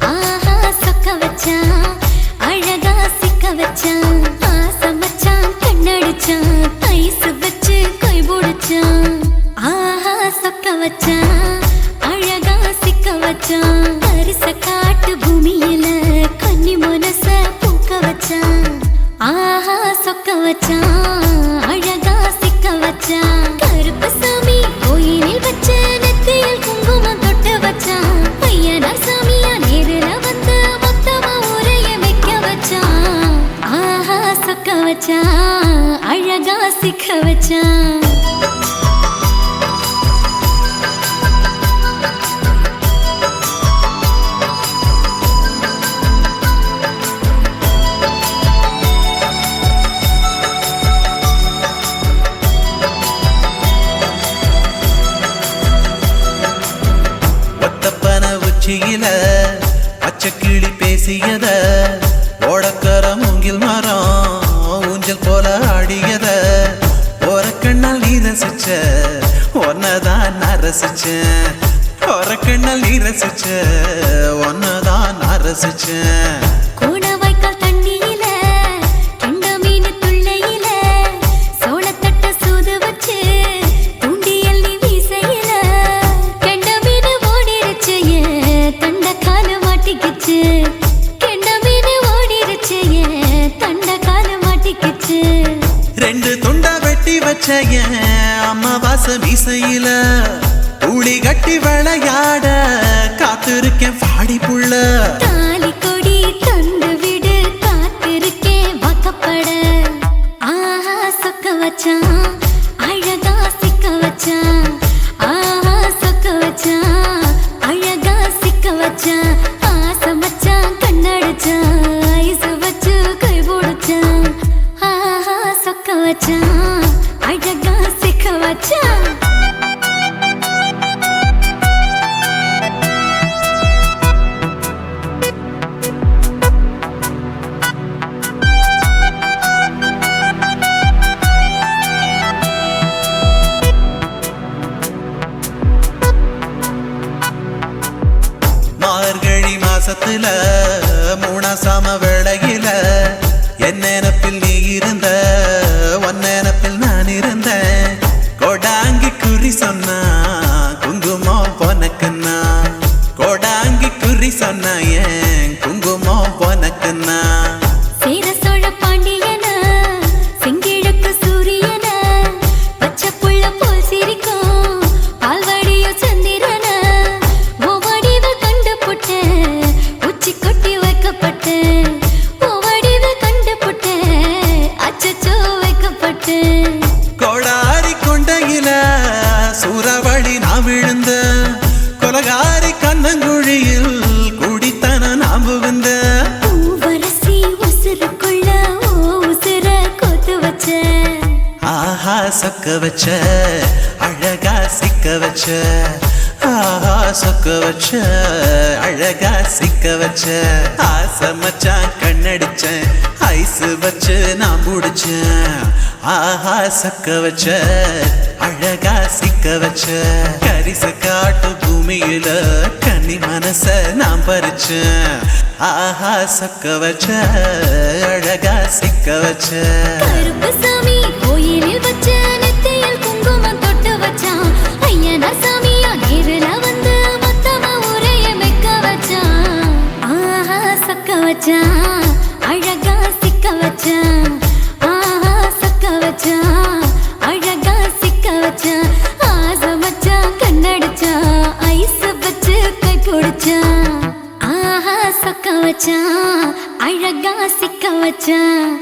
ஆஹா சொக்க வச்சான் அழகா சிக்க வச்சான் ஆசை மச்சான் கண்ணடிச்சான் ஐஸ் வச்சு கை போடுச்சான் ஆஹா சொக்க வச்சான் அழகா சிக்க வச்சான் அரிச காட்டு பூமியில கன்னி மனச பூக்க வச்சான் ஆஹா சொக்க வச்சான் அழகா சிக்க வச்சான் கருப்பு சாமி கோயிலில் வச்ச நெத்தியில் குங்குமம் தொட்டு வச்சான் பையனா சாமியா நேரில வந்து மொத்தமா ஊரைய வைக்க வச்சான் ஆஹா சொக்க வச்சான் அழகா சிக்க வச்சான் பச்சைக்கிளி பேசியத ஓடக்கர மூங்கில் மரம் ஊஞ்சல் போல ஆடியத ஒரு கண்ணால் நீ ரசிச்ச ஒன்னதான் நான் ரசிச்சேன் ஒரு கண்ணால் நீ ரசிச்ச ஒன்னதான் நான் ரசிச்சேன் கோணவாய்க்கால் தண்ணியில கெண்ட மீன் துள்ளையில சோளத்தட்ட சூது வச்சு தூண்டியல் நீ வீசையில கெண்ட மீன் ஓடிருச்சு தண்ட காலு மாட்டிக்கிச்சு கெண்ட மீன் ஓடிருச்சு தண்ட காலு மாட்டிக்கிச்சு ரெண்டு துண்டா வெட்டி வச்ச அம்மாவாச மீசையில ஊழி கட்டி விளையாட காத்திருக்கேன் பாடி புள்ள தாலி கொடி தந்து விடு காத்திருக்கேன் வாக்கப்பட ஆஹா சொக்க வச்சான் அழகா சிக்க வச்சான் ஆஹா சொக்க வச்சான் அழகா சிக்க வச்சான் ஆசை மச்சான் கண்ணடிச்சான் ஐஸ் வச்சு கை போடுச்சான் ஆஹா சொக்க வச்சான் அழகா சிக்க வச்சான் மார்கழி மாசத்துல மூணாசாம வேளையில என் நினப்பில் நீ இருந்த உன் நினப்பில் நான் இருந்தேன் கோடாங்கி குறி சொன்னா குங்குமம் பொனக்குன்னா கோடாங்கி குறி சொன்னா ஏன் குங்குமம் பொனக்குன்னா சேர சோழ பாண்டியன செங்கிழக்கு சூரியன பச்சை புள்ள போல் சிரிக்கும் பால்வாடியோ சந்திரன ஓவடிவ கண்டு புட்ட உச்சி கொட்டி வைக்கப்பட்டு ஓவடிவ கண்டு புட்ட அச்சச்சோ வைக்கப்பட்டு கோடாரி கொண்டையில சூறாவளி நான் விழுந்த கொலகாரி கண்ணங்குழியில் குடித்தன நாம் புகுந்த பூவரசி உசுருக்குள்ள உசுர கொத்து வச்ச ஆஹா சொக்க வச்ச அழகா சிக்க வச்ச ஆஹா சொக்க வச்ச அழகா சிக்க வச்ச ஆசை மச்சான் கண்ணடிச்சேன் ஐஸ் வச்சு நான் முடிச்சேன் ஆஹா சொக்க வச்ச அழகா சிக்க வச்ச கரிச காட்டு பூமியில கன்னி மனச நான் பறிச்சேன் ஆஹா சொக்க வச்ச அழகா சிக்க வச்ச கருப்பு சாமி கோயிலில் வச்ச நெத்தியில் குங்குமம் தொட்டு வச்சான் ஐயனா சாமியா நேரில வந்து மொத்தமா ஊரைய வைக்க வச்சான் ஆஹா சொக்க வச்சான் அழகா சிக்க வச்சான் ஆஹா சொக்க வச்சான் அழகா சிக்க வச்சான் ஆசை மச்சான் கண்ணடிச்சான் ஐஸ் வச்சு கை பிடிச்சான் ஆஹா சொக்க வச்சான் அழகா சிக்க வச்சான்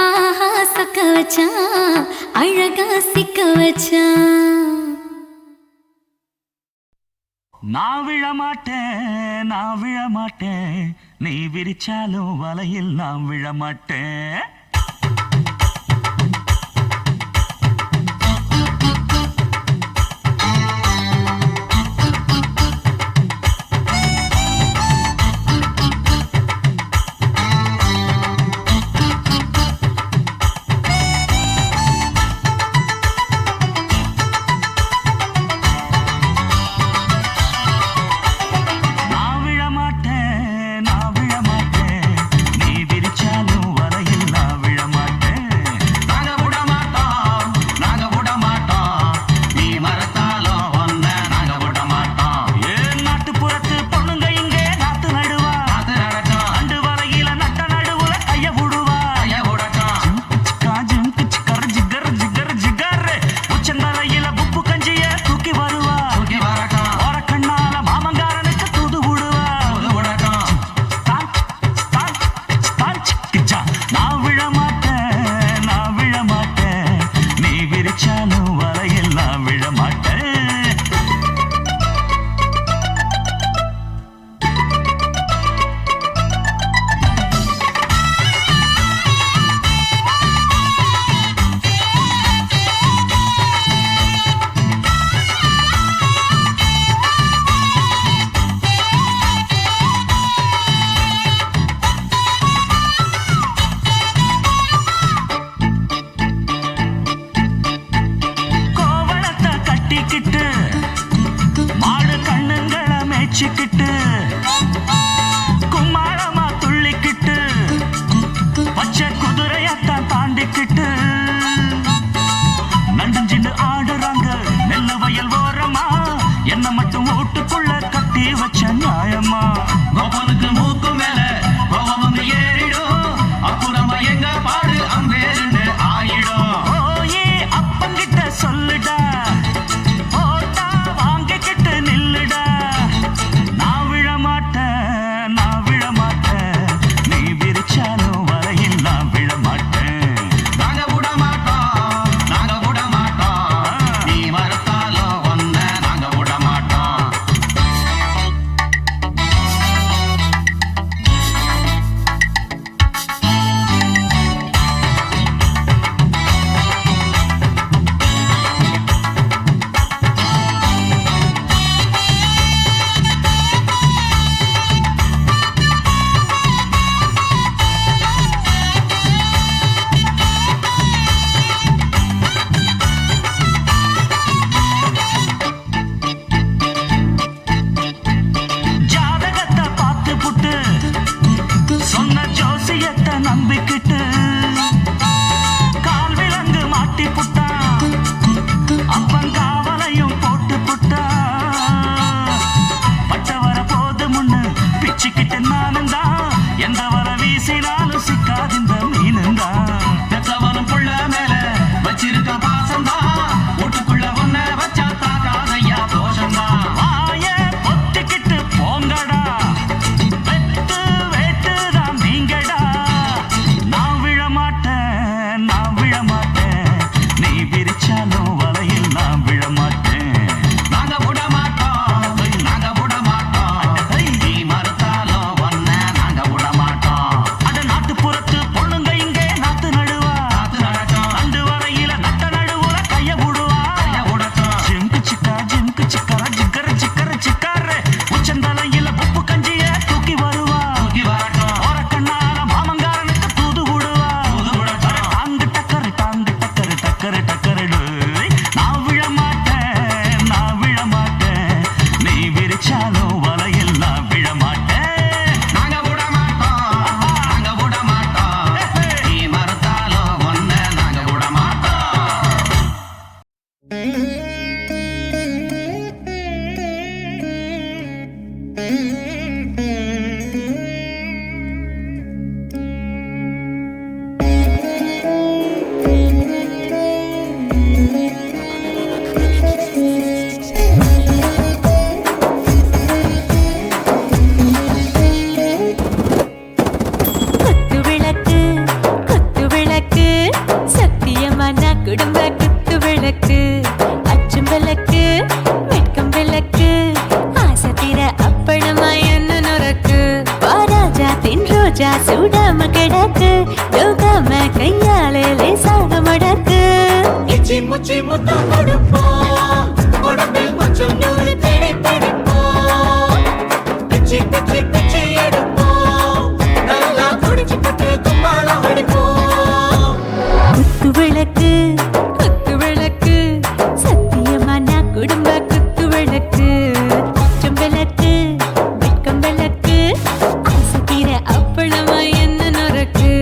ஆஹா சொக்க வச்சான் அழகா சிக்க வச்சான் நான் விழமாட்டேன் நீ விரிச்சாலும் வலையில் நான் விழமாட்டேன் கட்டிக்கிட்டு மாடு கண்ணுங்களை மேய்ச்சிக்கிட்டு கும்மாளமா துள்ளிக்கிட்டு பச்சை குதிரையத்தான் தாண்டிக்கிட்டு நண்டுஞ்சின்னு ஆடுறாங்க நெல்ல வயல் ஓரமா என்ன மட்டும் வீட்டுக்குள்ள கட்டி வச்ச நியாயமா கோபனுக்கு மூக்கு மேல கோபம் வந்து ஏறிடும் அப்புறமா எங்க பாடு அம்பேருன்னு ஆயிடும் ஓயே அப்பங்கிட்ட சொல்லுடா போட்டா வாங்கிக்கிட்டு நில்லுடா நான் விழ மாட்டேன் நீ விரிச்சாலும் வரையில் நான் விழ மாட்டேன் நாங்க விட மாட்டோம் நீ மறுத்தாலும் ஒன்ன நாங்க விட மாட்டோம் ஜாதகத்தை பார்த்து புட்டு சொன்ன ஜோசியத்தை நம்பிக்கிட்டு கால் விலங்கு மாட்டி புட்டா அப்பன் காவலையும் போட்டு புட்டா பட்ட வர போது முன்னு பிச்சுக்கிட்டு நானும் தான் எந்த வர வீசினாலும் சிக்காதிந்த மீனும் தான் பெற்றவனும் புள்ள மேல வச்சிருக்க பாசம்தான் வீட்டுக்குள்ள ஒன்ன வச்சா தாக்காதையா தோஷம்தான் வாய பொத்திக்கிட்டு போங்கடா வெட்டு வேட்டுதான் நீங்கடா நான் விழ மாட்டேன் நீ விரிச்சாலும் வலையில் நான் விழ மாட்டேன் நாங்க விட மாட்டோம் நீ மறுத்தாலும் ஒன்ன நாங்க விட மாட்டோம் அட நாட்டுப்புறத்து பொண்ணுங்க இங்கே நாத்து நடுவா அண்டு வரையில நட்ட நடுவுல கைய விடுவா ஜிம்கு சிக்கா ஜிக்கர சிக்காரு உச்சந்தலையில உப்பு கஞ்சிய தூக்கி வருவா ஓரக்கண்ணால மாமங்காரனுக்கு தூது விடுவா டாங்கு டக்கரு நான் விழ மாட்டேன் நீ விரிச்சாலும் வலையில் நான் விழ மாட்டேன் நாங்க விட மாட்டோம் நீ மறுத்தாலும் ஒன்ன நாங்க விட மாட்டோம் குத்து விளக்கு சத்தியமான குடும்ப குத்து விளக்கு அச்சும் விளக்கு வெட்கம் விளக்கு ஆசை தீர அப்பளமா என்ன நுறக்கு வாராஜா தின் ரோஜா சூடாம கிடக்கு யோகாம கையாலே லேசாக மடக்கு இச்சி முச்சி முத்தம் கொடுப்போம் உடம்பில் கொஞ்சம் நூறு தேடி பிடிப்போம் பிச்சி பிச்சி பிச்சி எடுப்போம் நல்லா குடிச்சு பட்டு கும்பாலம் அடிப்போம் குத்து விளக்கு சத்தியமான குடும்ப குத்து விளக்கு அச்சும் விளக்கு வெட்கம் விளக்கு ஆசை தீர அப்பளமா என்ன நுறக்கு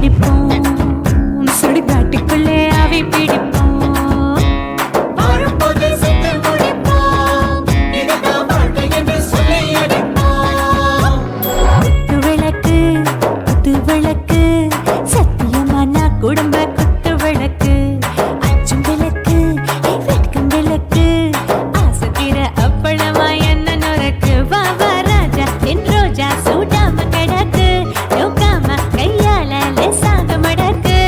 பிடிப்போம் சுடுகாட்டுக்குள்ளே ஆவி பிடிப்போம் குத்து விளக்கு சத்தியமான குடும்ப குத்து விளக்கு அச்சும் விளக்கு வெட்கம் விளக்கு ஆசத்திர அப்பளமா என்ன நுறக்கு வாவா ராஜா என் ரோஜா சூடாம கிடக்கு நோக்காம கையால லேசாக மடக்கு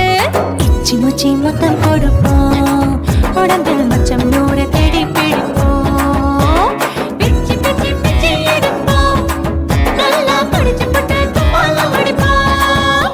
இச்சி முச்சி மொத்தம் கொடுப்போம் உடம்பில் மச்சம் நூறு தேடி பிடிப்போம் பிச்சி பிச்சி பிச்சி எடுப்போம் நல்லா படிச்சு போட்டு துப்பால படிப்போம்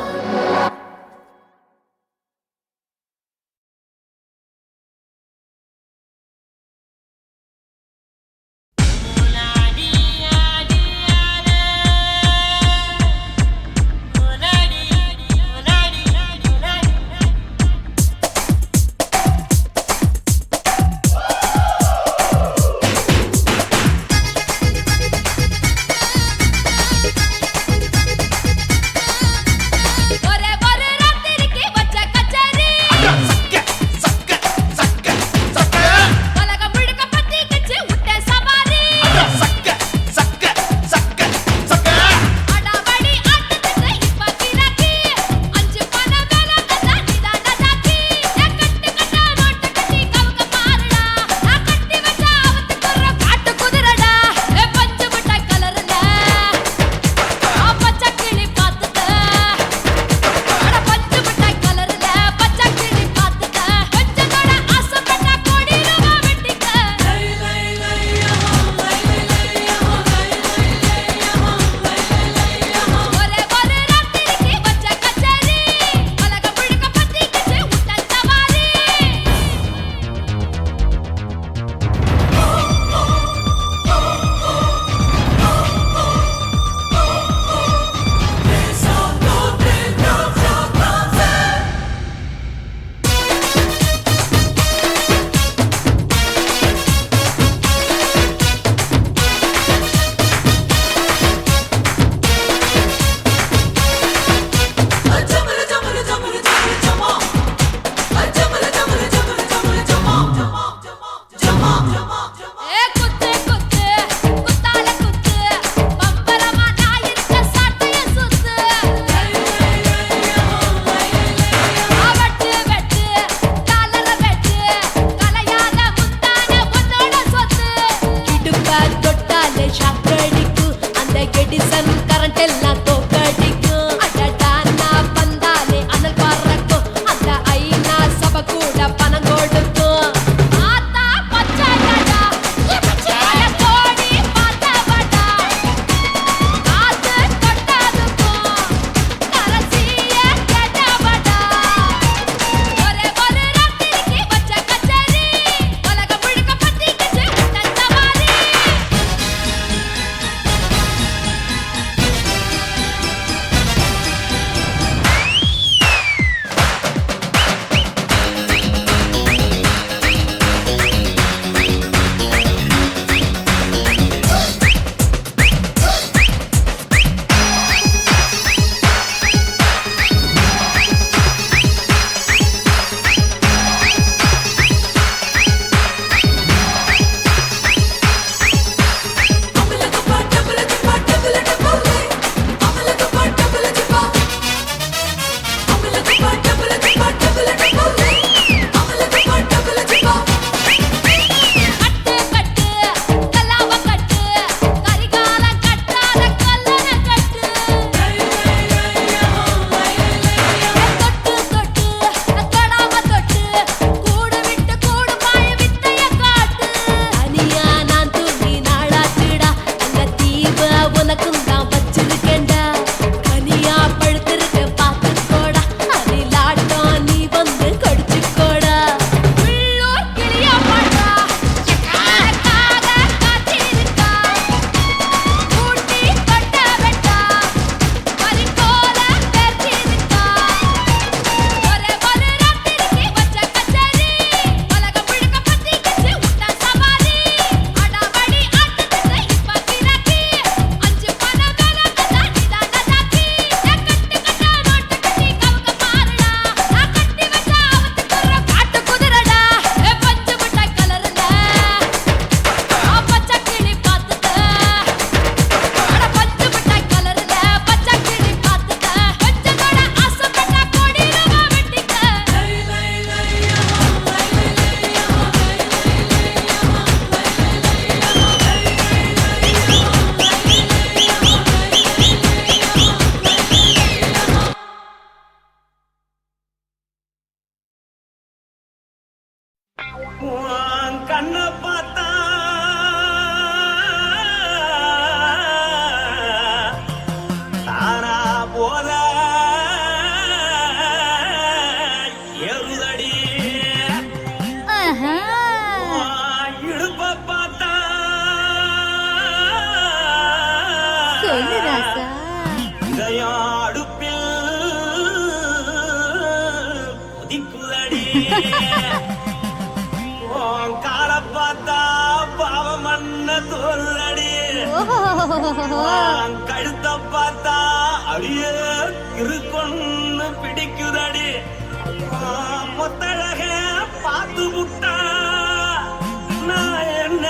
உன் கண்ணை பார்த்தா தானா போல எருதடி ஆஹா. உன் இடுப்பை பார்த்தா சொல்லு ராசா. இதயம் அடுப்பில் உதிக்குதடி உன் காலை பார்த்தா பாவம் மண்ண தோல்றடி உன் கழுத்தை பார்த்தா அடியே இருக்குன்னு பிடிக்குதடி உன் முத்தழக பார்த்து விட்டா நான் என்ன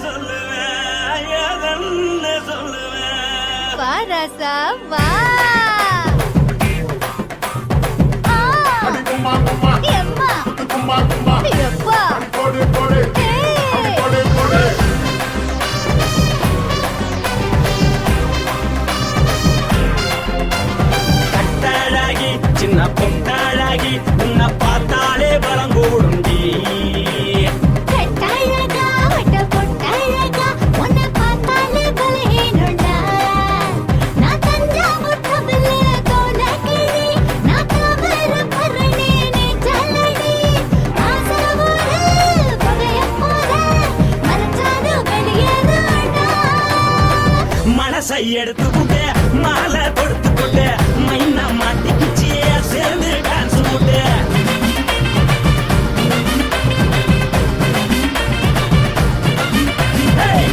சொல்லுவேன் ஏதென்ன சொல்லுவேன் வா ராசா வா. ஆ. எம்மா. எப்பா. ஏய். கட்டாளாகி சின்ன பொட்டாளாகி உன்னை பார்த்தாலே பலம் கூடுண்டி கட்டழகா, வட்ட பொட்டழகா, உன்னை பார்த்தாலே பலஹீனம்டா. நான் தஞ்சாவூர் கவிழ கோலக்கிளி, நான் தாமரை பரணி, நீ ஜல்லடி. ஆசையோடு புகையப் போல, மறைச்சாலும் வெளியேறாடா. மனசை எடுத்துக்கிட்டு மாலை கொடுத்துக்கிட்டு மைனா மாட்டிக்கிச்சு சேர்ந்து டான்ஸ் போட்டு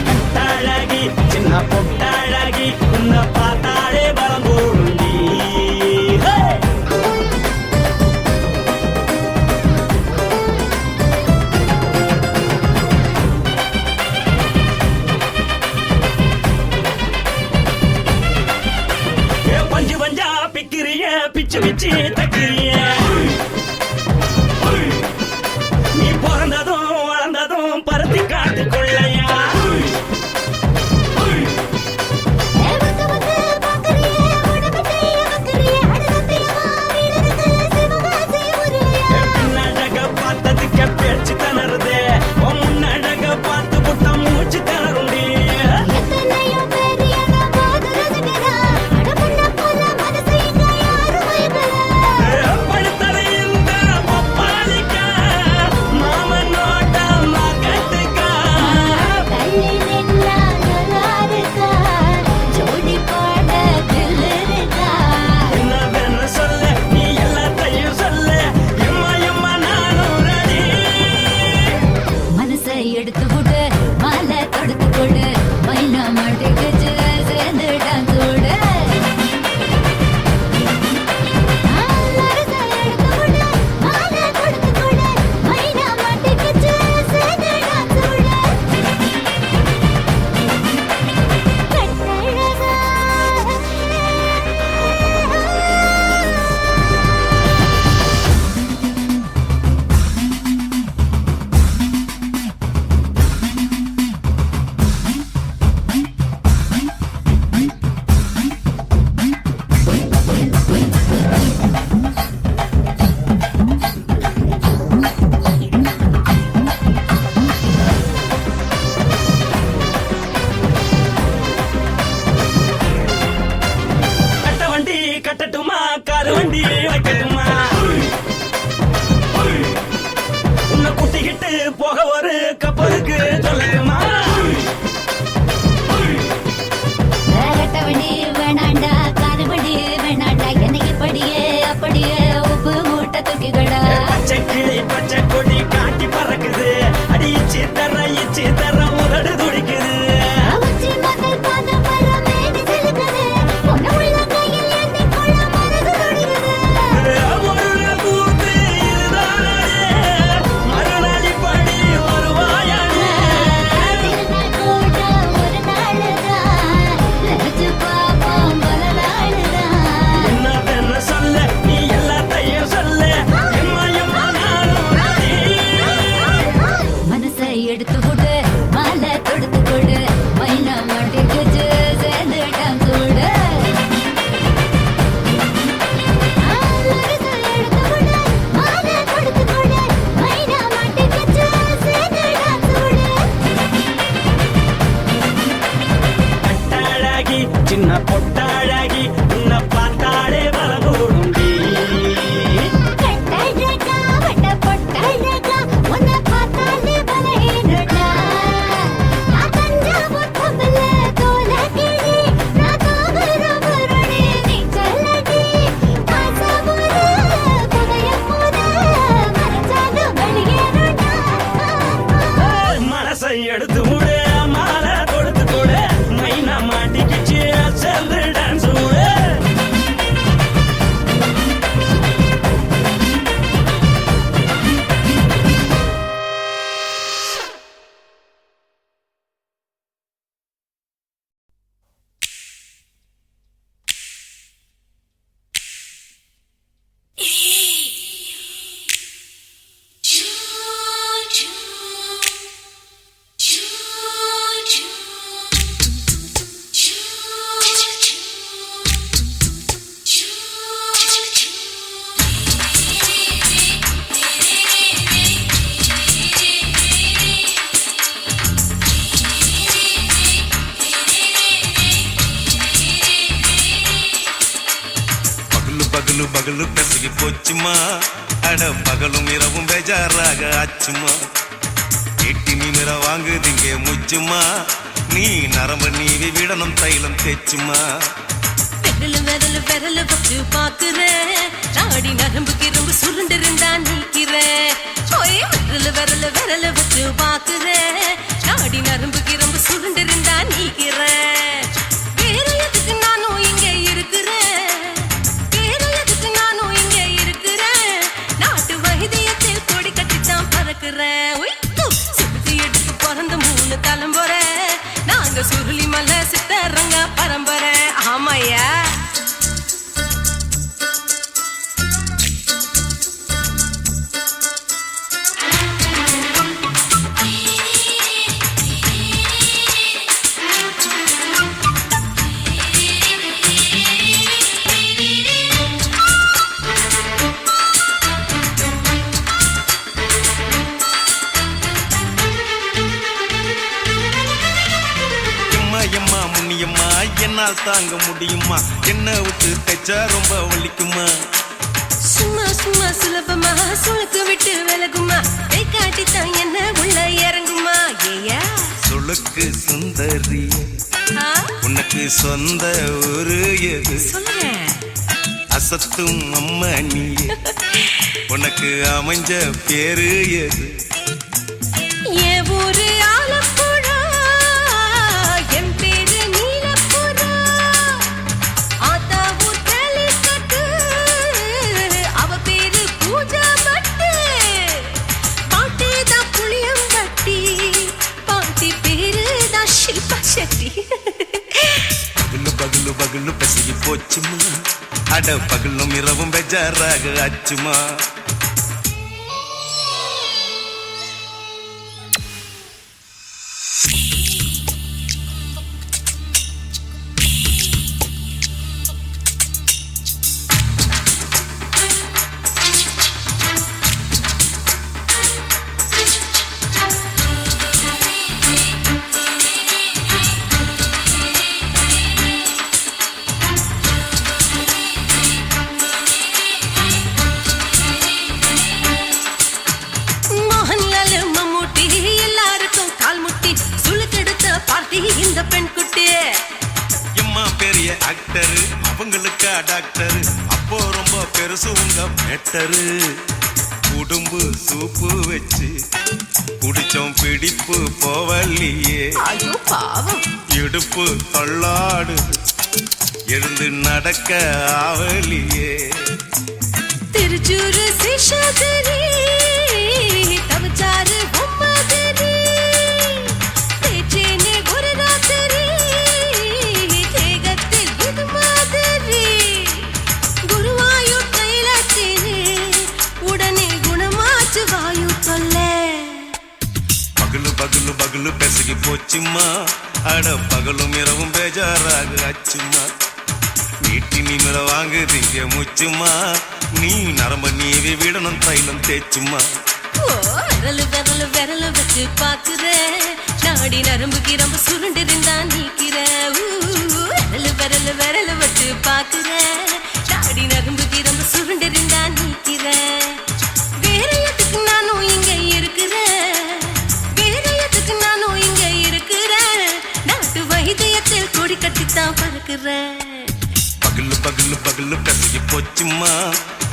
கட்டாளாகி சின்ன பொட்டாளாகி உன்னை பார்த்தாலே பலம் கூடுண்டி பஞ்சு பஞ்சா பிக்கிறிய பிச்சு பிச்சு தக்கிறிய நீ பிறந்ததும் வளர்ந்ததும் பருத்தி காட்டுக்குள்ளையா வந்து வந்து பார்க்கறியே, உடம்பு செய்ய வைக்கறியே, அடுத்தத்தையமா வீடு இருக்கு, சிவகாசி ஊருலையா. பின்னழக பார்த்ததுக்கு பேச்சு திணறுது உன் முன்னழக பார்த்து புட்ட மூச்சு திணறுண்டி எத்தனையோ பேர் என்ன போது ரசிக்கிறா, அட முன்ன போல மனசை இங்க யாரும் மயக்கல. படுத்தலையில் பகலு பெசகி போச்சுமா அட பகலும் இரவும் பேஜாராக ஆச்சுமா எட்டி நிமிர வாங்குதிங்க முச்சுமா நீ நரம்பு நீவி விடணும் தைலம் தேச்சுமா விரல வச்சு பாக்குறேன் நாடி நரம்பு கிரம்பு சுருண்டு இருந்தா நீக்கிறேன் விரல வச்சு பாக்குறேன் நாடி நரம்பு கிரம்பு சுருண்டு இருந்தா நீக்கிறேன் வேற எதுக்கு நானும் இங்க இருக்கிறேன் வேற எதுக்கு நானும் இங்க இருக்கிறேன் நாட்டு வைத்தியத்தில் கொடி கட்டித்தான் பறக்கிறேன் சுத்தி எடுத்து பிறந்த 3 தலைமுறை நாங்க சுருளி மலை சித்தரங்க பரம்பரை ஆமாயா என்னால் தாங்க முடியுமா என்ன விட்டு தைச்சா ரொம்ப வலிக்குமா சும்மா சும்மா சுலபமா சுளுக்கு விட்டு விலகுமா கை காட்டித்தான் என்ன உள்ள இறங்குமா ஏயா சுளுக்கு சுந்தரி உனக்கு சொந்த ஒரு எது அசத்தும் அம்மா நீ உனக்கு அமைஞ்ச பேரு எது ஏ ஊரு ஆலப்புழா என் பேரு நீலப்புறா ஆத்தா ஊர் கலிக்கட்டு அவ பேரு பூஜா பட்டு பாட்டி தான் புளியம்பட்டி பாட்டி பேரு தான் ஷில்பா செட்டி பகலு பகலு பகலு பசிக்கு போச்சுமா அட பகலும் இரவும் பெஜாராக ஆச்சுமா இந்த பெண் குட்டி எம்மா பெரிய ஆக்டர் அவங்களுக்கா டாக்டர் அப்போ ரொம்ப பெருசு உங்க பெட்டரு உடும்பு சூப்பு வச்சு குடிச்சோம் பிடிப்பு போவல்லையே ஐயோ பாவம் இடுப்பு தள்ளாடு எழுந்து நடக்க ஆவலியே திருச்சூரு சிஷாதிரி தவச்சாரு பொம்மதிரி தேச்சேனே ஒரு ராத்திரி தேகத்தில் இது மாதிரி குருவாயூர் கைலாத்தினே உடனே குணமாச்சு வாயு சொல்ல பகலு பகலு பகலு பெசகி போச்சுமா அட பகலும் இரவும் பேஜாராக ஆச்சுமா நீட்டி நிமிர வாங்குதீங்க முச்சுமா நீ நரம்ப நீவி விடணும் தைலம் தேச்சுமா விரல வச்சு பாக்குறேன் நாடி நரம்பு கிரம்பு சுருண்டு இருந்தா நீக்கிறேன் விரல வச்சு பாக்குறேன் நாடி நரம்பு கிரம்பு சுருண்டு இருந்தா நீக்கிறேன் வேற எதுக்கு நானும் இங்க இருக்கிறேன் வேற எதுக்கு நானும் இங்க இருக்கிறேன் நாட்டு வைத்தியத்தில் கொடி கட்டித்தான் பறக்கிறேன் பகலு பகலு பகலு பெசகி போச்சுமா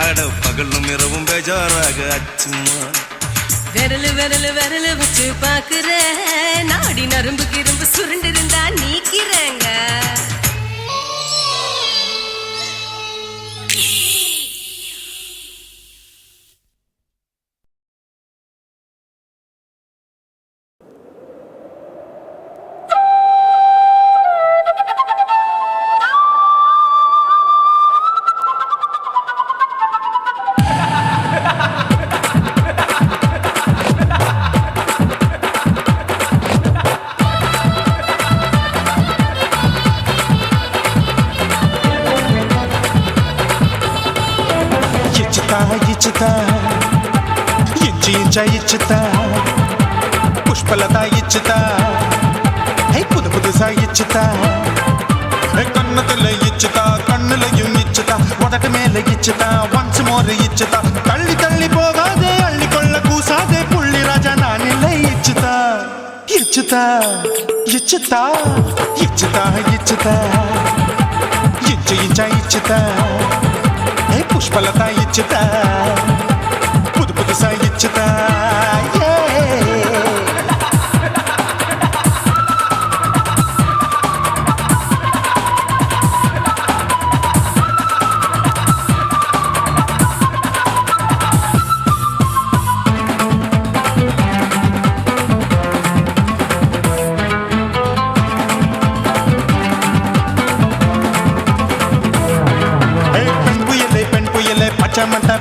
அட பகலும் இரவும் பேஜாராக ஆச்சுமா விரல வச்சு பாக்குறேன் நாடி நரம்பு கிரம்பு சுருண்டு இருந்தா நீக்கிறேங்க இச்சுதா புஷ்பலதா இச்சுதா புது புதுசா இச்சுதா கண்ணத்துல இச்சுதா கண்ணுலையும் இச்சுதா இச்சுதா உதட்டு மேல இச்சுதா ஒன்ஸ் மோர் இச்சுதா தள்ளி தள்ளி போகாதே அள்ளி கொள்ள கூசாதே புள்ளி ராஜா நான் இல்லை இச்சுதா இச்சுதா இச்சுதா இச்சுதா இச்சுதா இச்சு இச்சா இச்சுதா ஏ புஷ்பலதா இச்சுதா புது புதுசா இச்சுதா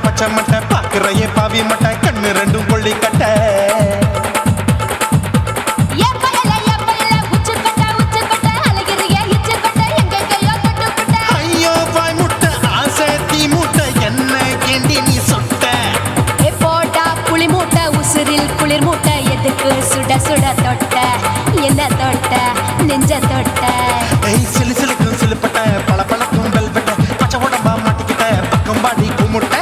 பச்சை மட்டை பாக்குறையே பாவி மட்டை கண்ணு ரெண்டும் கொள்ளி கட்ட ஐயோ பாய் முட்டை ஆசை தீ முட்டை என்ன கேண்டி நீ சொட்ட போட்டா புளி மூட்டை உசுரில் குளிர் மூட்டை எதுக்கு சுட சுட தொட்ட என்ன தொட்ட நெஞ்ச தொட்ட சிலு சிலுக்கும் சிலுப்பட்ட பல பழக்கும் வெல்வெட்ட பச்சை உடம்பா மாட்டிக்கிட்ட பக்கம் பாடி குமுட்ட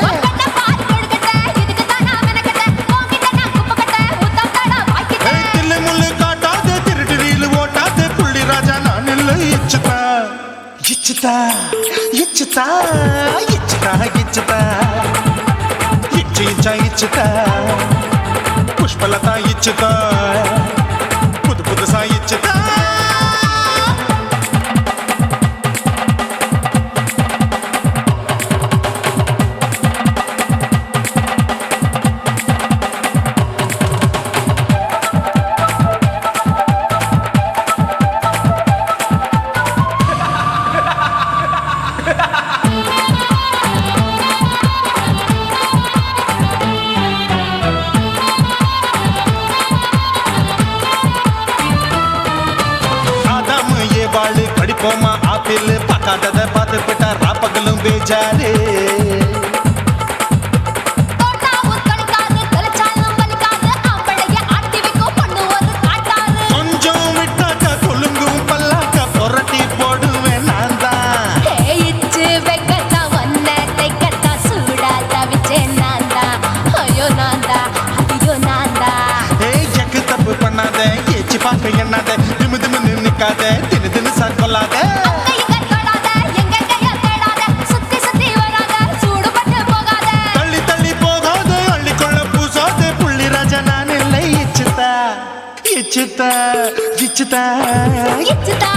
தில்லு முள்ளு காட்டாத திருட்டு ரீலு ஓட்டாத புள்ளி ராஜா நான் இல்லை இச்சுதா இச்சுதா இச்சுதா இச்சுதா இச்சுதா இச்சு இச்சா இச்சுதா புஷ்பலதா இச்சுதா புது புதுசா இச்சுதா படிப்போமா ஆப்பிள் பார்க்காதத பார்த்து போட்டா ராப்பகலும் பேஜாரு கொஞ்சம் விட்டாக்க கொலுங்கும் பல்லாக்க புரட்டி போடுவேன் நான் தான் எக்கு தப்பு பண்ணாத ஏச்சி பார்க்க எண்ணாத திமு திமுன்னு நிக்காத தினு தினு கொள்ளாத தள்ளி தள்ளி போகாத அள்ளி கொள்ள பூசாத புள்ளி ராஜா நான் இல்லை இச்சுதா இச்சுதா இச்சுதா இச்சுதா